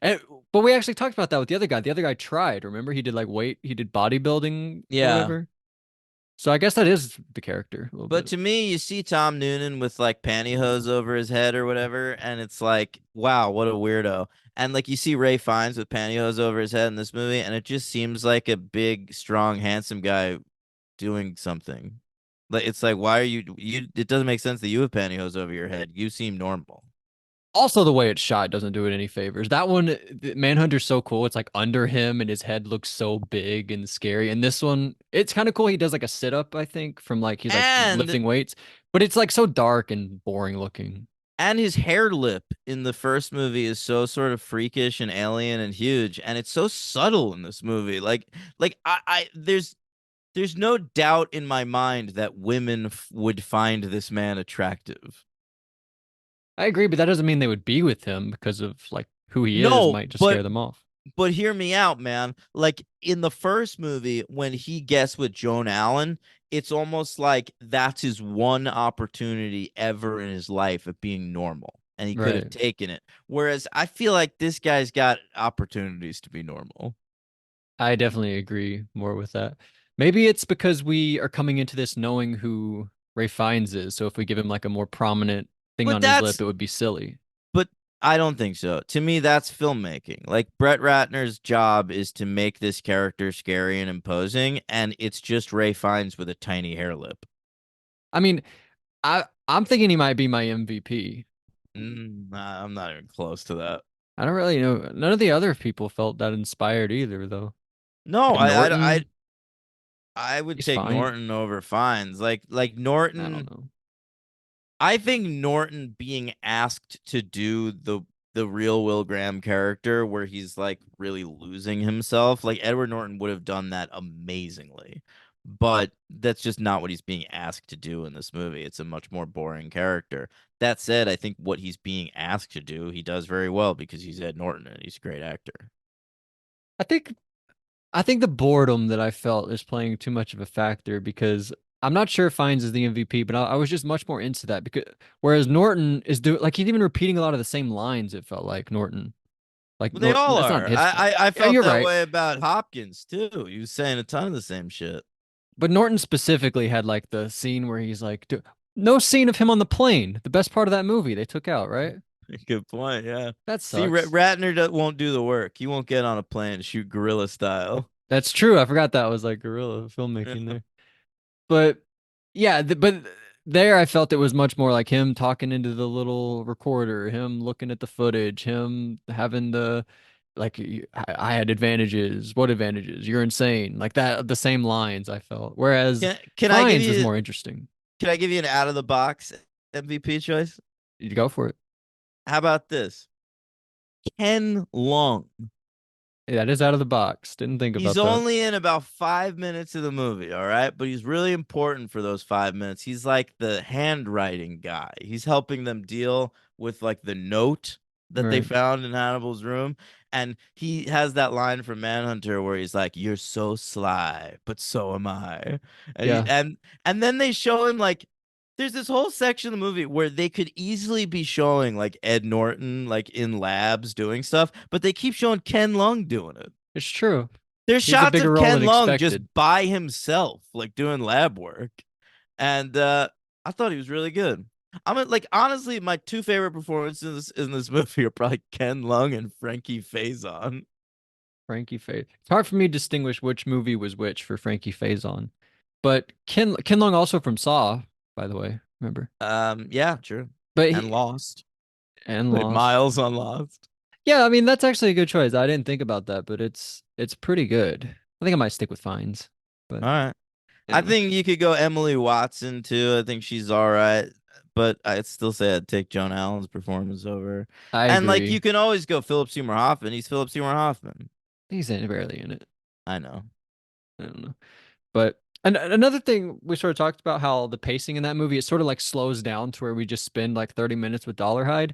And but we actually talked about that with the other guy. The other guy tried. Remember, he did bodybuilding or
yeah.
whatever. So I guess that is the character a little
But
bit.
to me, you see Tom Noonan with like pantyhose over his head or whatever, and it's like, wow, what a weirdo. And like you see Ray Fiennes with pantyhose over his head in this movie, and it just seems like a big, strong, handsome guy doing something. Like it's like, why are you? It doesn't make sense that you have pantyhose over your head. You seem normal.
Also, the way it's shot doesn't do it any favors. That one, Manhunter's so cool. It's like under him, and his head looks so big and scary. And this one, it's kind of cool. He does like a sit up, I think, from like he's like
And
lifting weights, but it's like so dark and boring looking.
and his hair lip in the first movie is so sort of freakish and alien and huge, and it's so subtle in this movie. Like I there's no doubt in my mind that women would find this man attractive.
I agree, but that doesn't mean they would be with him because of like who he is
No,
might just scare them off.
but hear me out, man. Like in the first movie, when he gets with Joan Allen, it's almost like that's his one opportunity ever in his life of being normal, and he could have
Right.
taken it. Whereas I feel like this guy's got opportunities to be normal.
I definitely agree more with that. Maybe it's because we are coming into this knowing who Ray Fiennes is. So if we give him like a more prominent thing
But
on his lip,
that's
it would be silly.
But I don't think so. To me, that's filmmaking. Like Brett Ratner's job is to make this character scary and imposing, and it's just Ray Fiennes with a tiny hair lip.
I mean, I'm thinking he might be my MVP.
Nah, I'm not even close to that.
I don't really know. None of the other people felt that inspired either, though.
No,
Like Norton,
I would
he's
take
fine.
Norton over Fiennes. Like
I don't
Norton,
know.
I think Norton being asked to do the real Will Graham character where he's like really losing himself, like Edward Norton would have done that amazingly. But that's just not what he's being asked to do in this movie. It's a much more boring character. That said, I think what he's being asked to do, he does very well because he's Ed Norton and he's a great actor.
I think I think the boredom that I felt is playing too much of a factor because I'm not sure if Fiennes is the MVP, but I was just much more into that because whereas Norton is doing like he's even repeating a lot of the same lines. It felt like Norton. Like
Well, they all
that's not
are.
his fault.
I
Yeah,
felt
you're
that
right.
way about Hopkins too. He was saying a ton of the same shit.
But Norton specifically had like the scene where he's like, no scene of him on the plane. The best part of that movie they took out, right?
Good point. Yeah.
That
See,
sucks.
Ratner won't do the work. He won't get on a plane and shoot guerrilla style.
That's true. I forgot that was like guerrilla filmmaking there. But yeah, but there I felt it was much more like him talking into the little recorder, him looking at the footage, him having the like I had advantages. What advantages? You're insane. Like that, the same lines I felt. Whereas
Can I give
Fiennes was
you
more interesting.
can I give you an out of the box MVP choice?
You go for it.
How about this? Ken Lung.
Yeah, that is out of the box. Didn't think
He's
about that.
only in about 5 minutes of the movie, all right? But he's really important for those 5 minutes. He's like the handwriting guy. He's helping them deal with like the note that they
Right.
found in Hannibal's room. And he has that line from Manhunter where he's like, "You're so sly, but so am I." And
Yeah.
and then they show him like there's this whole section of the movie where they could easily be showing like Ed Norton like in labs doing stuff, but they keep showing Ken Lung doing it.
It's true.
There's
He has a
shots
bigger
of
role
Ken
than
Lung just
expected.
by himself, like doing lab work. And I thought he was really good. Like honestly, my two favorite performances in this movie are probably Ken Lung and Frankie Faison.
Frankie Faison. It's hard for me to distinguish which movie was which for Frankie Faison. But Ken Lung also from Saw, by the way, remember?
Yeah, true.
But
And
he
Lost.
and
Played
Lost.
Miles on Lost.
Yeah, I mean that's actually a good choice. I didn't think about that, but it's pretty good. I think I might stick with Fines. But
All right. I
anyway,
think you could go Emily Watson too. I think she's all right, but I'd still say I'd take Joan Allen's performance over.
I
And like you
agree.
can always go Philip Seymour Hoffman. He's Philip Seymour Hoffman.
He's barely in it.
I know.
I don't know. But another thing we sort of talked about how the pacing in that movie it sort of like slows down to where we just spend like 30 minutes with Dollarhide.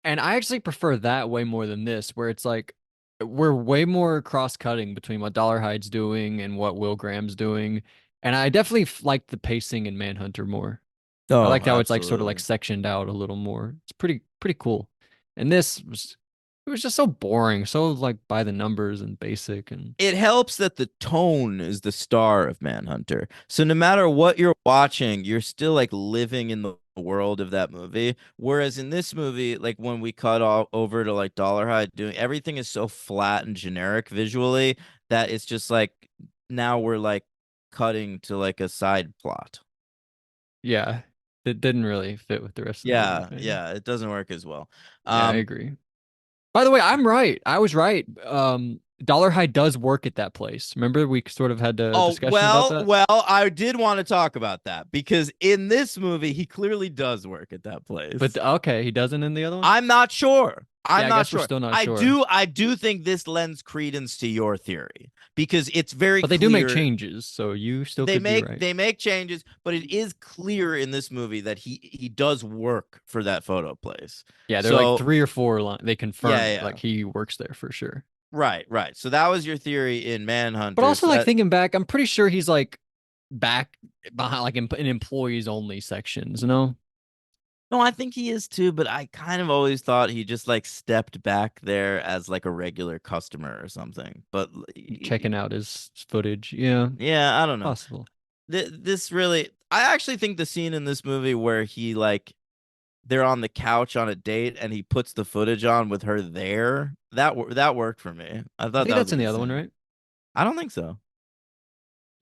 And I actually prefer that way more than this, where it's like we're way more cross-cutting between what Dollarhide's doing and what Will Graham's doing. And I definitely like the pacing in Manhunter more. I
Oh,
liked how it's like sort of like
absolutely.
sectioned out a little more. It's pretty cool. And this was it was just so boring, so like by the numbers and basic and
It helps that the tone is the star of Manhunter. So no matter what you're watching, you're still like living in the world of that movie. Whereas in this movie, like when we cut all over to like Dollarhide doing everything is so flat and generic visually that it's just like now we're like cutting to like a side plot.
yeah, it didn't really fit with the rest of the movie.
Yeah, it doesn't work as well.
Yeah, I agree. By the way, I'm right. I was right. Dollarhide does work at that place. Remember, we sort of had a
Oh,
discussion about that.
well, I did want to talk about that because in this movie, he clearly does work at that place.
But okay, he doesn't in the other one.
I'm not sure. I'm
I
not
guess we're
sure.
still not
I
sure.
I do think this lends credence to your theory because it's very
But they do make
clear-
changes, so you still
They
could be
make
right.
they make changes, but it is clear in this movie that he does work for that photo place.
Yeah, there are
So-
like 3 or 4 lines. They confirm
Yeah,
it,
yeah.
like he works there for sure.
Right. So that was your theory in Manhunter.
But also,
so
like
that-
thinking back, I'm pretty sure he's like back behind, like in employees only sections. No,
No, I think he is too, but I kind of always thought he just like stepped back there as like a regular customer or something. But
checking out his footage. Yeah,
yeah, I don't know.
possible.
This really, I actually think the scene in this movie where he like they're on the couch on a date and he puts the footage on with her there, that worked for me. I thought
I think
that
that's
was a
in the
good
other one,
scene.
right?
I don't think so.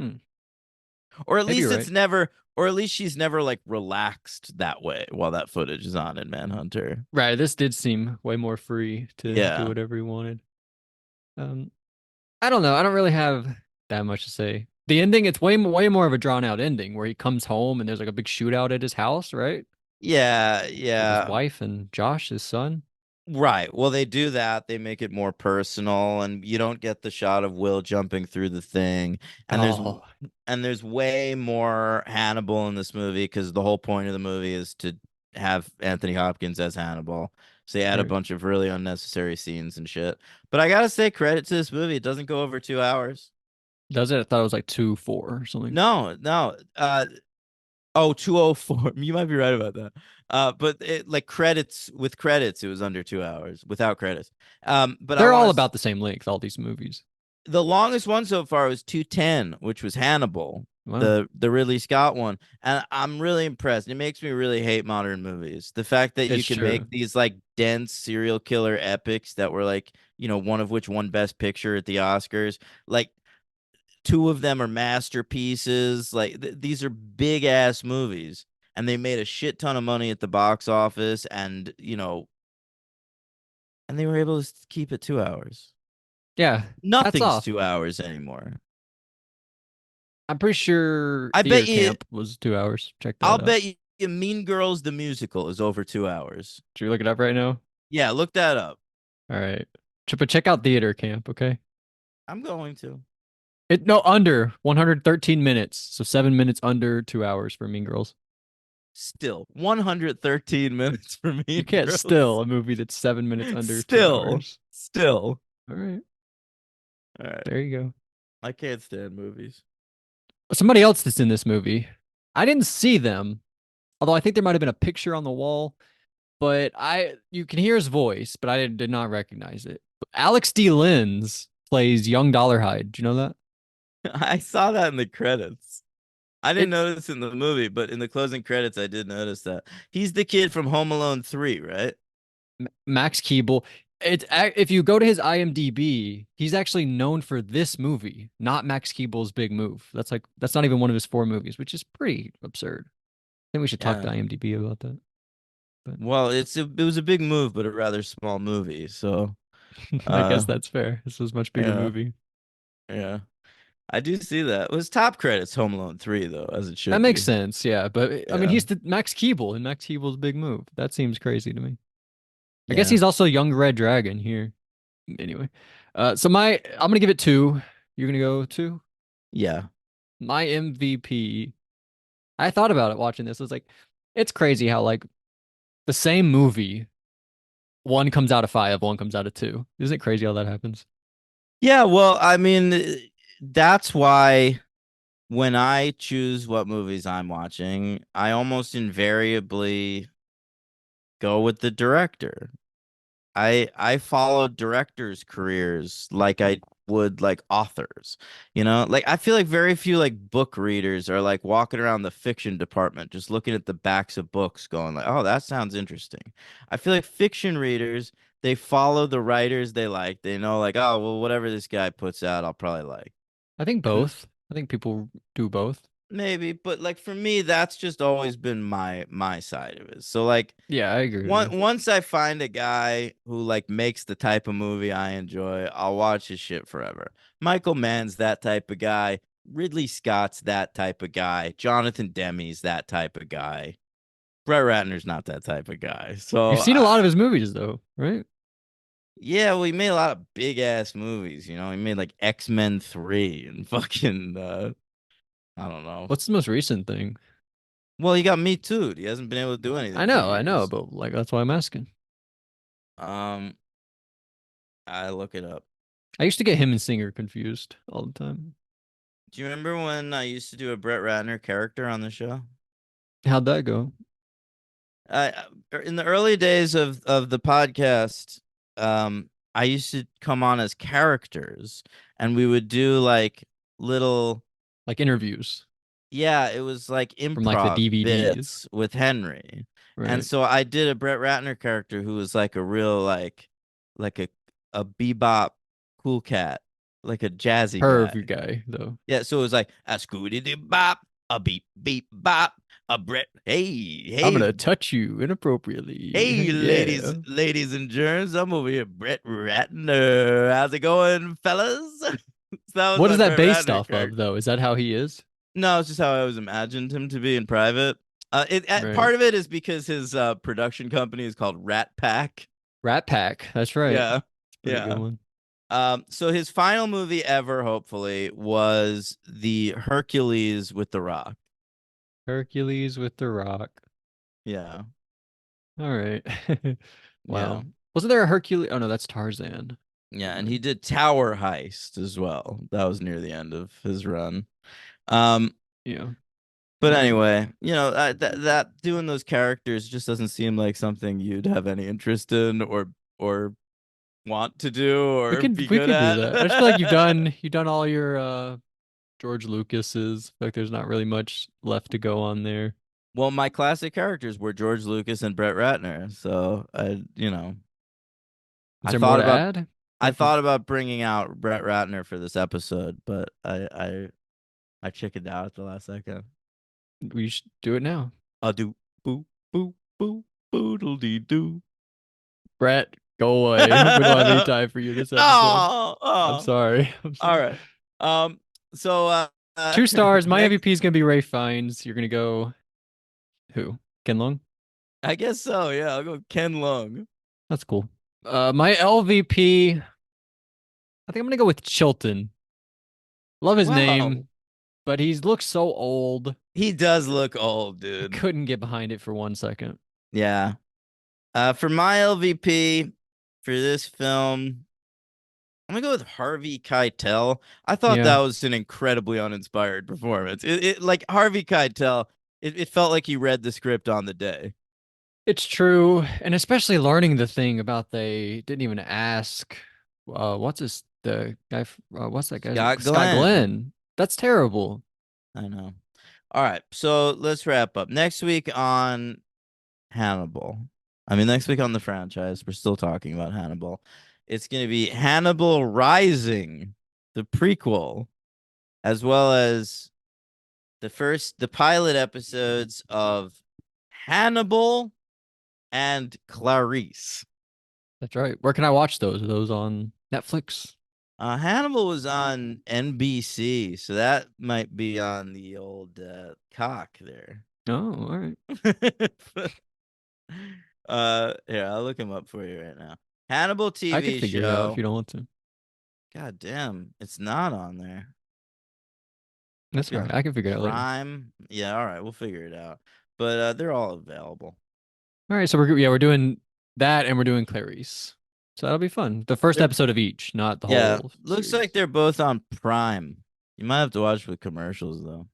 Hmm.
Or at
Maybe
least
you're
it's
right.
never, or at least she's never like relaxed that way while that footage is on in Manhunter.
Right. This did seem way more free to
Yeah.
do whatever he wanted. I don't know. I don't really have that much to say. The ending, it's way more of a drawn out ending where he comes home and there's like a big shootout at his house, right?
Yeah,
With
yeah.
his wife and Josh, his son.
Right. Well, they do that. They make it more personal, and you don't get the shot of Will jumping through the thing. And
Oh.
there's way more Hannibal in this movie because the whole point of the movie is to have Anthony Hopkins as Hannibal. So they add a
Right.
bunch of really unnecessary scenes and shit. But I gotta say, credit to this movie. It doesn't go over 2 hours.
Does it? I thought it was like 2, 4 or something.
No. Oh, 204. You might be right about that. But it like credits with credits, it was under 2 hours without credits. But I
They're all
want to.
about the same length, all these movies.
The longest one so far was 210, which was Hannibal,
Wow.
the Ridley Scott one, and I'm really impressed. It makes me really hate modern movies. The fact that you
It's
can
true.
make these like dense serial killer epics that were like, one of which won Best Picture at the Oscars, like two of them are masterpieces. Like these are big ass movies, and they made a shit ton of money at the box office, and and they were able to keep it 2 hours.
Yeah. Hats
Nothing's
off.
2 hours anymore.
I'm pretty sure
I bet
Theater
you.
Camp was 2 hours. Check that
I'll
out.
bet you Mean Girls the musical is over 2 hours.
Should we look it up right now?
Yeah, look that up.
All right. But check out Theater Camp, okay?
I'm going to.
Under 113 minutes. So 7 minutes under 2 hours for Mean Girls.
Still 113 minutes for Mean
You can't
Girls.
still a movie that's 7 minutes under 2
Still.
hours.
Still.
All right.
All right.
There you go.
I can't stand movies.
Somebody else that's in this movie. I didn't see them, although I think there might have been a picture on the wall. But you can hear his voice, but I did not recognize it. Alex D. Linz plays Young Dollarhide. Do you know that?
I saw that in the credits. I didn't
It's
notice in the movie, but in the closing credits, I did notice that. He's the kid from Home Alone 3, right?
Max Keeble. If you go to his IMDb, he's actually known for this movie, not Max Keeble's Big Move. That's not even one of his 4 movies, which is pretty absurd. I think we should talk to
Yeah.
IMDb about that. But
Well, it was a big move, but a rather small movie. So,
I guess that's fair. This was a much bigger
yeah.
movie.
Yeah. I do see that. It was top credits Home Alone 3, though, as it should
That makes
be.
sense, yeah. But I mean,
Yeah.
he's the Max Keeble in Max Keeble's Big Move. That seems crazy to me. I guess
Yeah.
he's also Young Red Dragon here. Anyway, I'm gonna give it 2. You're gonna go 2.
Yeah.
My MVP. I thought about it watching this. I was like, it's crazy how like the same movie, one comes out of 5, one comes out of 2. Isn't it crazy how that happens?
Yeah, well, I mean, that's why when I choose what movies I'm watching, I almost invariably go with the director. I follow directors' careers like I would like authors. Like I feel like very few like book readers are like walking around the fiction department just looking at the backs of books going like, "Oh, that sounds interesting." I feel like fiction readers, they follow the writers they like. They know like, "Oh, well, whatever this guy puts out, I'll probably like."
I think
And
both. I think people do both.
maybe, but like for me, that's just always been my side of it. So like
Yeah, I agree with you.
once I find a guy who like makes the type of movie I enjoy, I'll watch his shit forever. Michael Mann's that type of guy. Ridley Scott's that type of guy. Jonathan Demme's that type of guy. Brett Ratner's not that type of guy. So
You've seen a lot of his movies though, right?
yeah, well, he made a lot of big ass movies. He made like X-Men 3 and fucking I don't know.
What's the most recent thing?
Well, he got Me Too. He hasn't been able to do anything.
I
for
know,
years.
but like that's why I'm asking.
I look it up.
I used to get him and Singer confused all the time.
Do you remember when I used to do a Brett Ratner character on the show?
How'd that go?
In the early days of the podcast, I used to come on as characters, and we would do like little,
Like interviews
yeah, it was like
from like the
improv
DVDs,
bits with Henry, and
right?
so I did a Brett Ratner character who was like a real like a bebop cool cat, like a jazzy guy.
Perv guy though.
Yeah, so it was like a scooty doo bop, a beep beep bop, a Brett. Hey,
I'm
hey,
gonna touch you inappropriately.
hey,
Yeah.
ladies and germs. I'm over here, Brett Ratner. How's it going, fellas? That was
What
my
is that
Brett
based
Ratner
off
character.
of though? Is that how he is?
No, it's just how I always imagined him to be in private.
Right.
Part of it is because his production company is called Rat Pack.
Rat Pack. That's right.
Yeah,
Pretty
yeah.
good one.
So his final movie ever, hopefully, was the Hercules with The Rock.
Hercules with the Rock.
Yeah.
All right. Wow.
Yeah.
Wasn't there a Hercules? Oh no, that's Tarzan.
Yeah, and he did Tower Heist as well. That was near the end of his run. Um,
Yeah.
But anyway, that doing those characters just doesn't seem like something you'd have any interest in or want to do
We
or
can
be
we
good
could do
at.
that. I just feel like you've done all your George Lucas's. I feel like there's not really much left to go on there.
Well, my classic characters were George Lucas and Brett Ratner, so
Is
I
there more
thought
to
about
add?
I thought about bringing out Brett Ratner for this episode, but I chickened out at the last second.
We should do it now.
I'll do boo boo boo boodle dee doo.
Brett, go away. We don't have any time for you this episode.
Oh,
I'm sorry. I'm
All
sorry.
right. So
2 stars. My
next,
MVP is gonna be Ray Fiennes. You're gonna go who? Ken Long?
I guess so. Yeah, I'll go Ken Lung.
That's cool. My LVP, I think I'm gonna go with Chilton. Love his
Wow.
name, but he looks so old.
He does look old,
I
dude.
couldn't get behind it for 1 second.
Yeah. For my LVP for this film, I'm gonna go with Harvey Keitel. I thought
Yeah.
that was an incredibly uninspired performance. It like Harvey Keitel, it felt like he read the script on the day.
It's true, and especially learning the thing about they didn't even ask. What's the guy? What's that guy's name?
Scott
Scott
Glenn.
Glenn. That's terrible.
I know. All right, so let's wrap up. Next week on Hannibal. Next week on the franchise, we're still talking about Hannibal. It's going to be Hannibal Rising, the prequel, as well as the pilot episodes of Hannibal and Clarice.
That's right. Where can I watch those? Are those on Netflix?
Hannibal was on NBC, so that might be on the old cock there.
Oh, all right.
Here, I'll look him up for you right now. Hannibal TV
I can figure it out
show.
if you don't want to.
God damn, it's not on there.
That's all right. I can figure it out later.
Prime. Yeah, all right, we'll figure it out. But they're all available.
All right, so we're doing that, and we're doing Clarice. So that'll be fun. The first episode of each, not the
Yeah,
whole.
looks
series.
like they're both on Prime. You might have to watch with commercials though.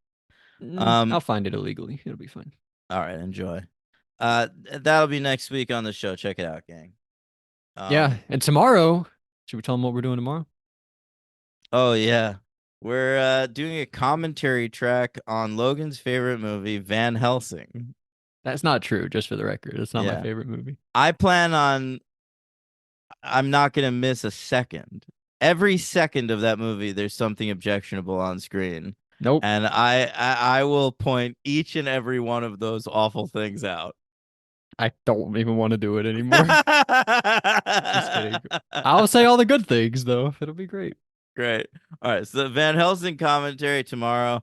I'll find it illegally. It'll be fine.
All right, enjoy. That'll be next week on the show. Check it out, gang.
Yeah, and tomorrow, should we tell them what we're doing tomorrow?
Oh yeah, we're doing a commentary track on Logan's favorite movie, Van Helsing.
That's not true, just for the record. It's not
Yeah.
my favorite movie.
I plan on. I'm not gonna miss a second. Every second of that movie, there's something objectionable on screen.
Nope.
And I will point each and every one of those awful things out.
I don't even want to do it anymore. Just kidding. I'll say all the good things, though. It'll be great.
Great. All right. So the Van Helsing commentary tomorrow.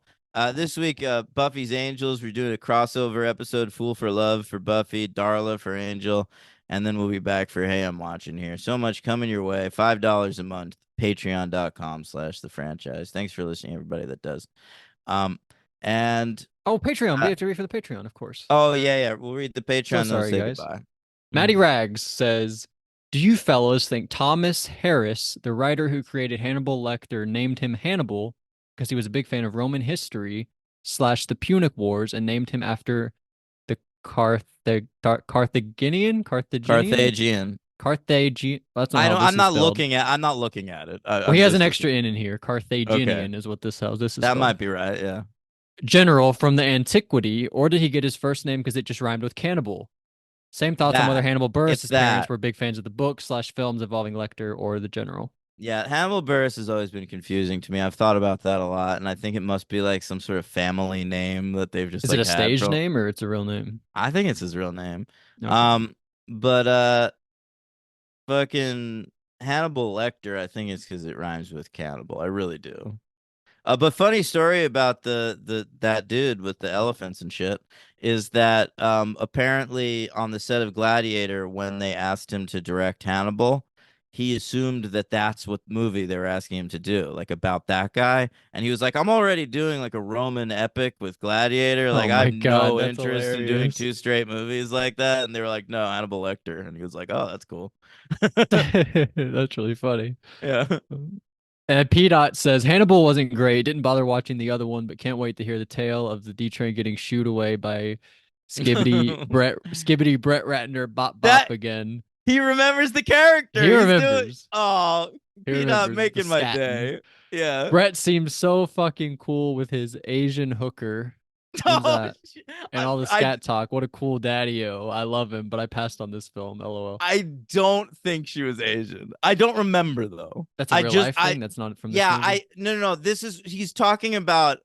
This week, Buffy's Angels. We're doing a crossover episode, Fool for Love for Buffy, Darla for Angel. And then we'll be back for Hey, I'm Watching Here. So much coming your way. $5 a month. Patreon.com/the franchise. Thanks for listening, everybody that does. And
Patreon. We have to read for the Patreon, of course.
oh yeah. We'll read the Patreon.
So sorry,
say
guys.
Goodbye.
Maddie Rags says, do you fellows think Thomas Harris, the writer who created Hannibal Lecter, named him Hannibal because he was a big fan of Roman history / the Punic Wars and named him after the Carthaginian? That's not how this
I'm
is
not
spelled.
looking at. I'm not looking at it.
Well, he has an extra in here. Carthaginian is what this is.
That might be right. Yeah.
General from the antiquity, or did he get his first name because it just rhymed with cannibal? Same thoughts on whether Hannibal Buress' parents were big fans of the book / films involving Lecter or the General.
Yeah, Hannibal Buress has always been confusing to me. I've thought about that a lot, and I think it must be like some sort of family name that they've just.
Is it a stage name or it's a real name?
I think it's his real name.
Okay.
But fucking Hannibal Lecter, I think it's because it rhymes with cannibal. I really do. But funny story about that dude with the elephants and shit is that apparently on the set of Gladiator, when they asked him to direct Hannibal, he assumed that that's what movie they were asking him to do, like about that guy, and he was like, "I'm already doing like a Roman epic with Gladiator, like I have no interest in doing 2 straight movies like that." And they were like, "No, Hannibal Lecter," and he was like, "Oh, that's cool."
That's really funny.
Yeah.
And P. Dot says Hannibal wasn't great. Didn't bother watching the other one, but can't wait to hear the tale of the D train getting shooed away by Skibbity Brett Ratner bop bop
That
again.
he remembers the character.
He
He's doing.
remembers.
Oh,
He
Peanut
remembers the
making my
statin.
day. Yeah.
Brett seems so fucking cool with his Asian hooker. When's
Oh,
that? And all the
I
scat talk. What a cool daddy-o. I love him, but I passed on this film. LOL.
I don't think she was Asian. I don't remember though.
That's a
I
real
just
life
I
thing. That's not from this
yeah,
movie.
no. This is he's talking about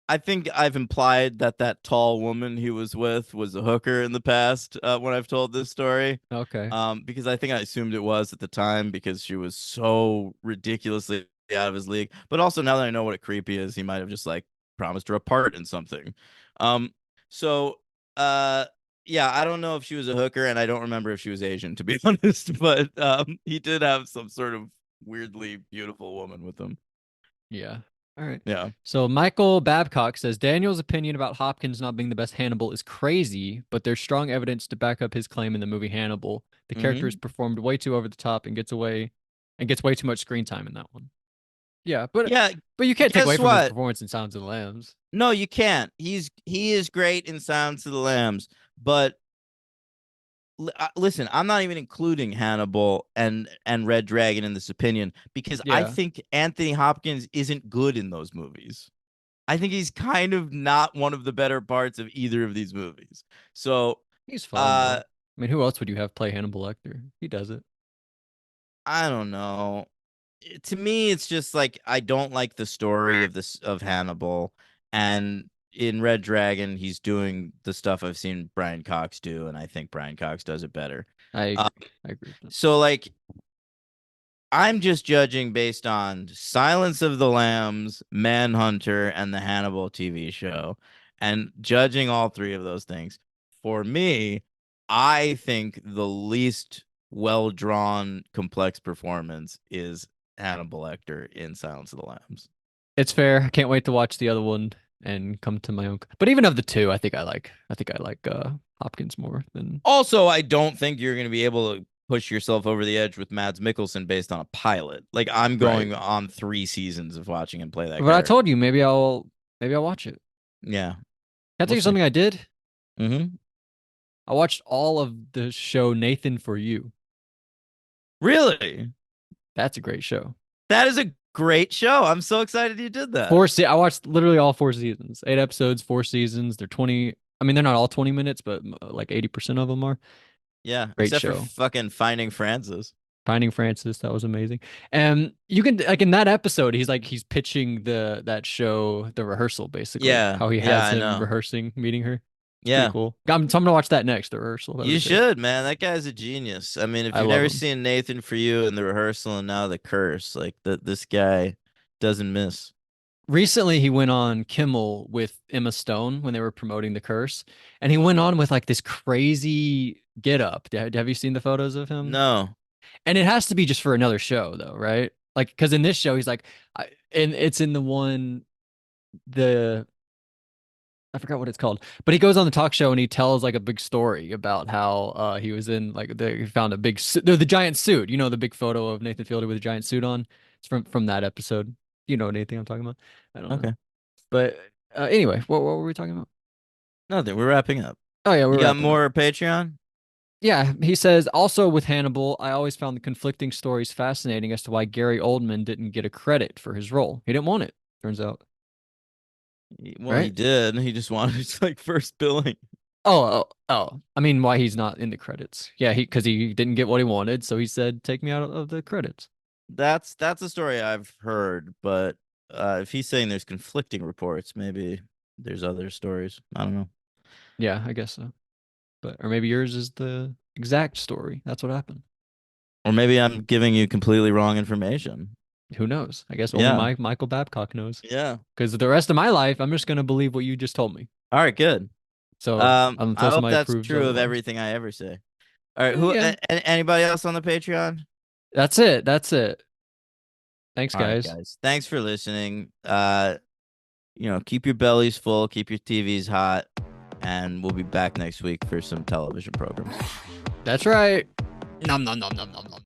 I think I've implied that that tall woman he was with was a hooker in the past when I've told this story.
Okay.
Because I think I assumed it was at the time because she was so ridiculously out of his league. But also now that I know what a creepy is, he might have just like promised her a part in something. So yeah, I don't know if she was a hooker, and I don't remember if she was Asian, to be honest. But he did have some sort of weirdly beautiful woman with him.
Yeah. All right.
Yeah.
So Michael Babcock says Daniel's opinion about Hopkins not being the best Hannibal is crazy, but there's strong evidence to back up his claim in the movie Hannibal. The character is performed way too over the top and gets way too much screen time in that one. Yeah, but you can't take
guess
away from his
what?
performance in Sounds of the Lambs.
No, you can't. He is great in Silence of the Lambs, but listen, I'm not even including Hannibal and Red Dragon in this opinion because I
Yeah.
think Anthony Hopkins isn't good in those movies. I think he's kind of not one of the better parts of either of these movies. So
He's fun though. I mean, who else would you have play Hannibal Lecter? He does it.
I don't know. To me, it's just like I don't like the story of Hannibal, and in Red Dragon, he's doing the stuff I've seen Brian Cox do, and I think Brian Cox does it better.
I
Uh,
agree with that.
So like I'm just judging based on Silence of the Lambs, Manhunter, and the Hannibal TV show, and judging all three of those things. For me, I think the least well-drawn, complex performance is Hannibal Lecter in Silence of the Lambs.
It's fair. I can't wait to watch the other one and come to my own. But even of the two, I think I like Hopkins more than.
Also, I don't think you're going to be able to push yourself over the edge with Mads Mikkelsen based on a pilot. Like I'm going on 3 seasons of watching him play that.
But I told you maybe I'll watch it.
Yeah.
Can I tell you something I did?
Mm-hmm.
I watched all of the show Nathan for You.
Really?
That's a great show.
That is a great show. I'm so excited you did that.
I watched literally all 4 seasons. 8 episodes, 4 seasons. They're 20. I mean, they're not all 20 minutes, but like 80% of them are.
Yeah,
Great
except
show.
for fucking Finding Francis.
Finding Francis, that was amazing. And you can like in that episode, he's pitching that show, the rehearsal, basically.
Yeah,
How he has him rehearsing, meeting her. It's pretty cool. So I'm gonna watch that next, the rehearsal.
You should, man. That guy's a genius. I mean, if you've never seen Nathan for You and the rehearsal and now the curse, like this guy doesn't miss.
Recently, he went on Kimmel with Emma Stone when they were promoting The Curse, and he went on with like this crazy get up. Have you seen the photos of him?
No.
And it has to be just for another show, though, right? Like, because in this show, he's like, and it's in the one, I forgot what it's called, but he goes on the talk show and he tells like a big story about how he was in like he found a big the giant suit. You know, the big photo of Nathan Fielder with a giant suit on. It's from that episode. You know anything I'm talking about? I don't know. But anyway, what were we talking about?
Nothing. We're wrapping up.
Oh yeah,
we got more Patreon.
Yeah, he says also with Hannibal, I always found the conflicting stories fascinating as to why Gary Oldman didn't get a credit for his role. He didn't want it, turns out.
Well, right? He did. He just wanted his like first billing.
Oh. I mean, why he's not in the credits? Yeah, because he didn't get what he wanted, so he said, "Take me out of the credits."
That's a story I've heard, but if he's saying there's conflicting reports, maybe there's other stories. I don't know.
Yeah, I guess so. Or maybe yours is the exact story. That's what happened.
Or maybe I'm giving you completely wrong information.
Who knows? I guess only Michael Babcock knows.
Yeah.
Because the rest of my life, I'm just gonna believe what you just told me.
All right, good.
So
I hope that's true of everything I ever say. All right, anybody else on the Patreon?
That's it. Thanks, guys.
Right, guys. Thanks for listening. Keep your bellies full, keep your TVs hot, and we'll be back next week for some television programs.
That's right. Nom nom nom nom nom nom.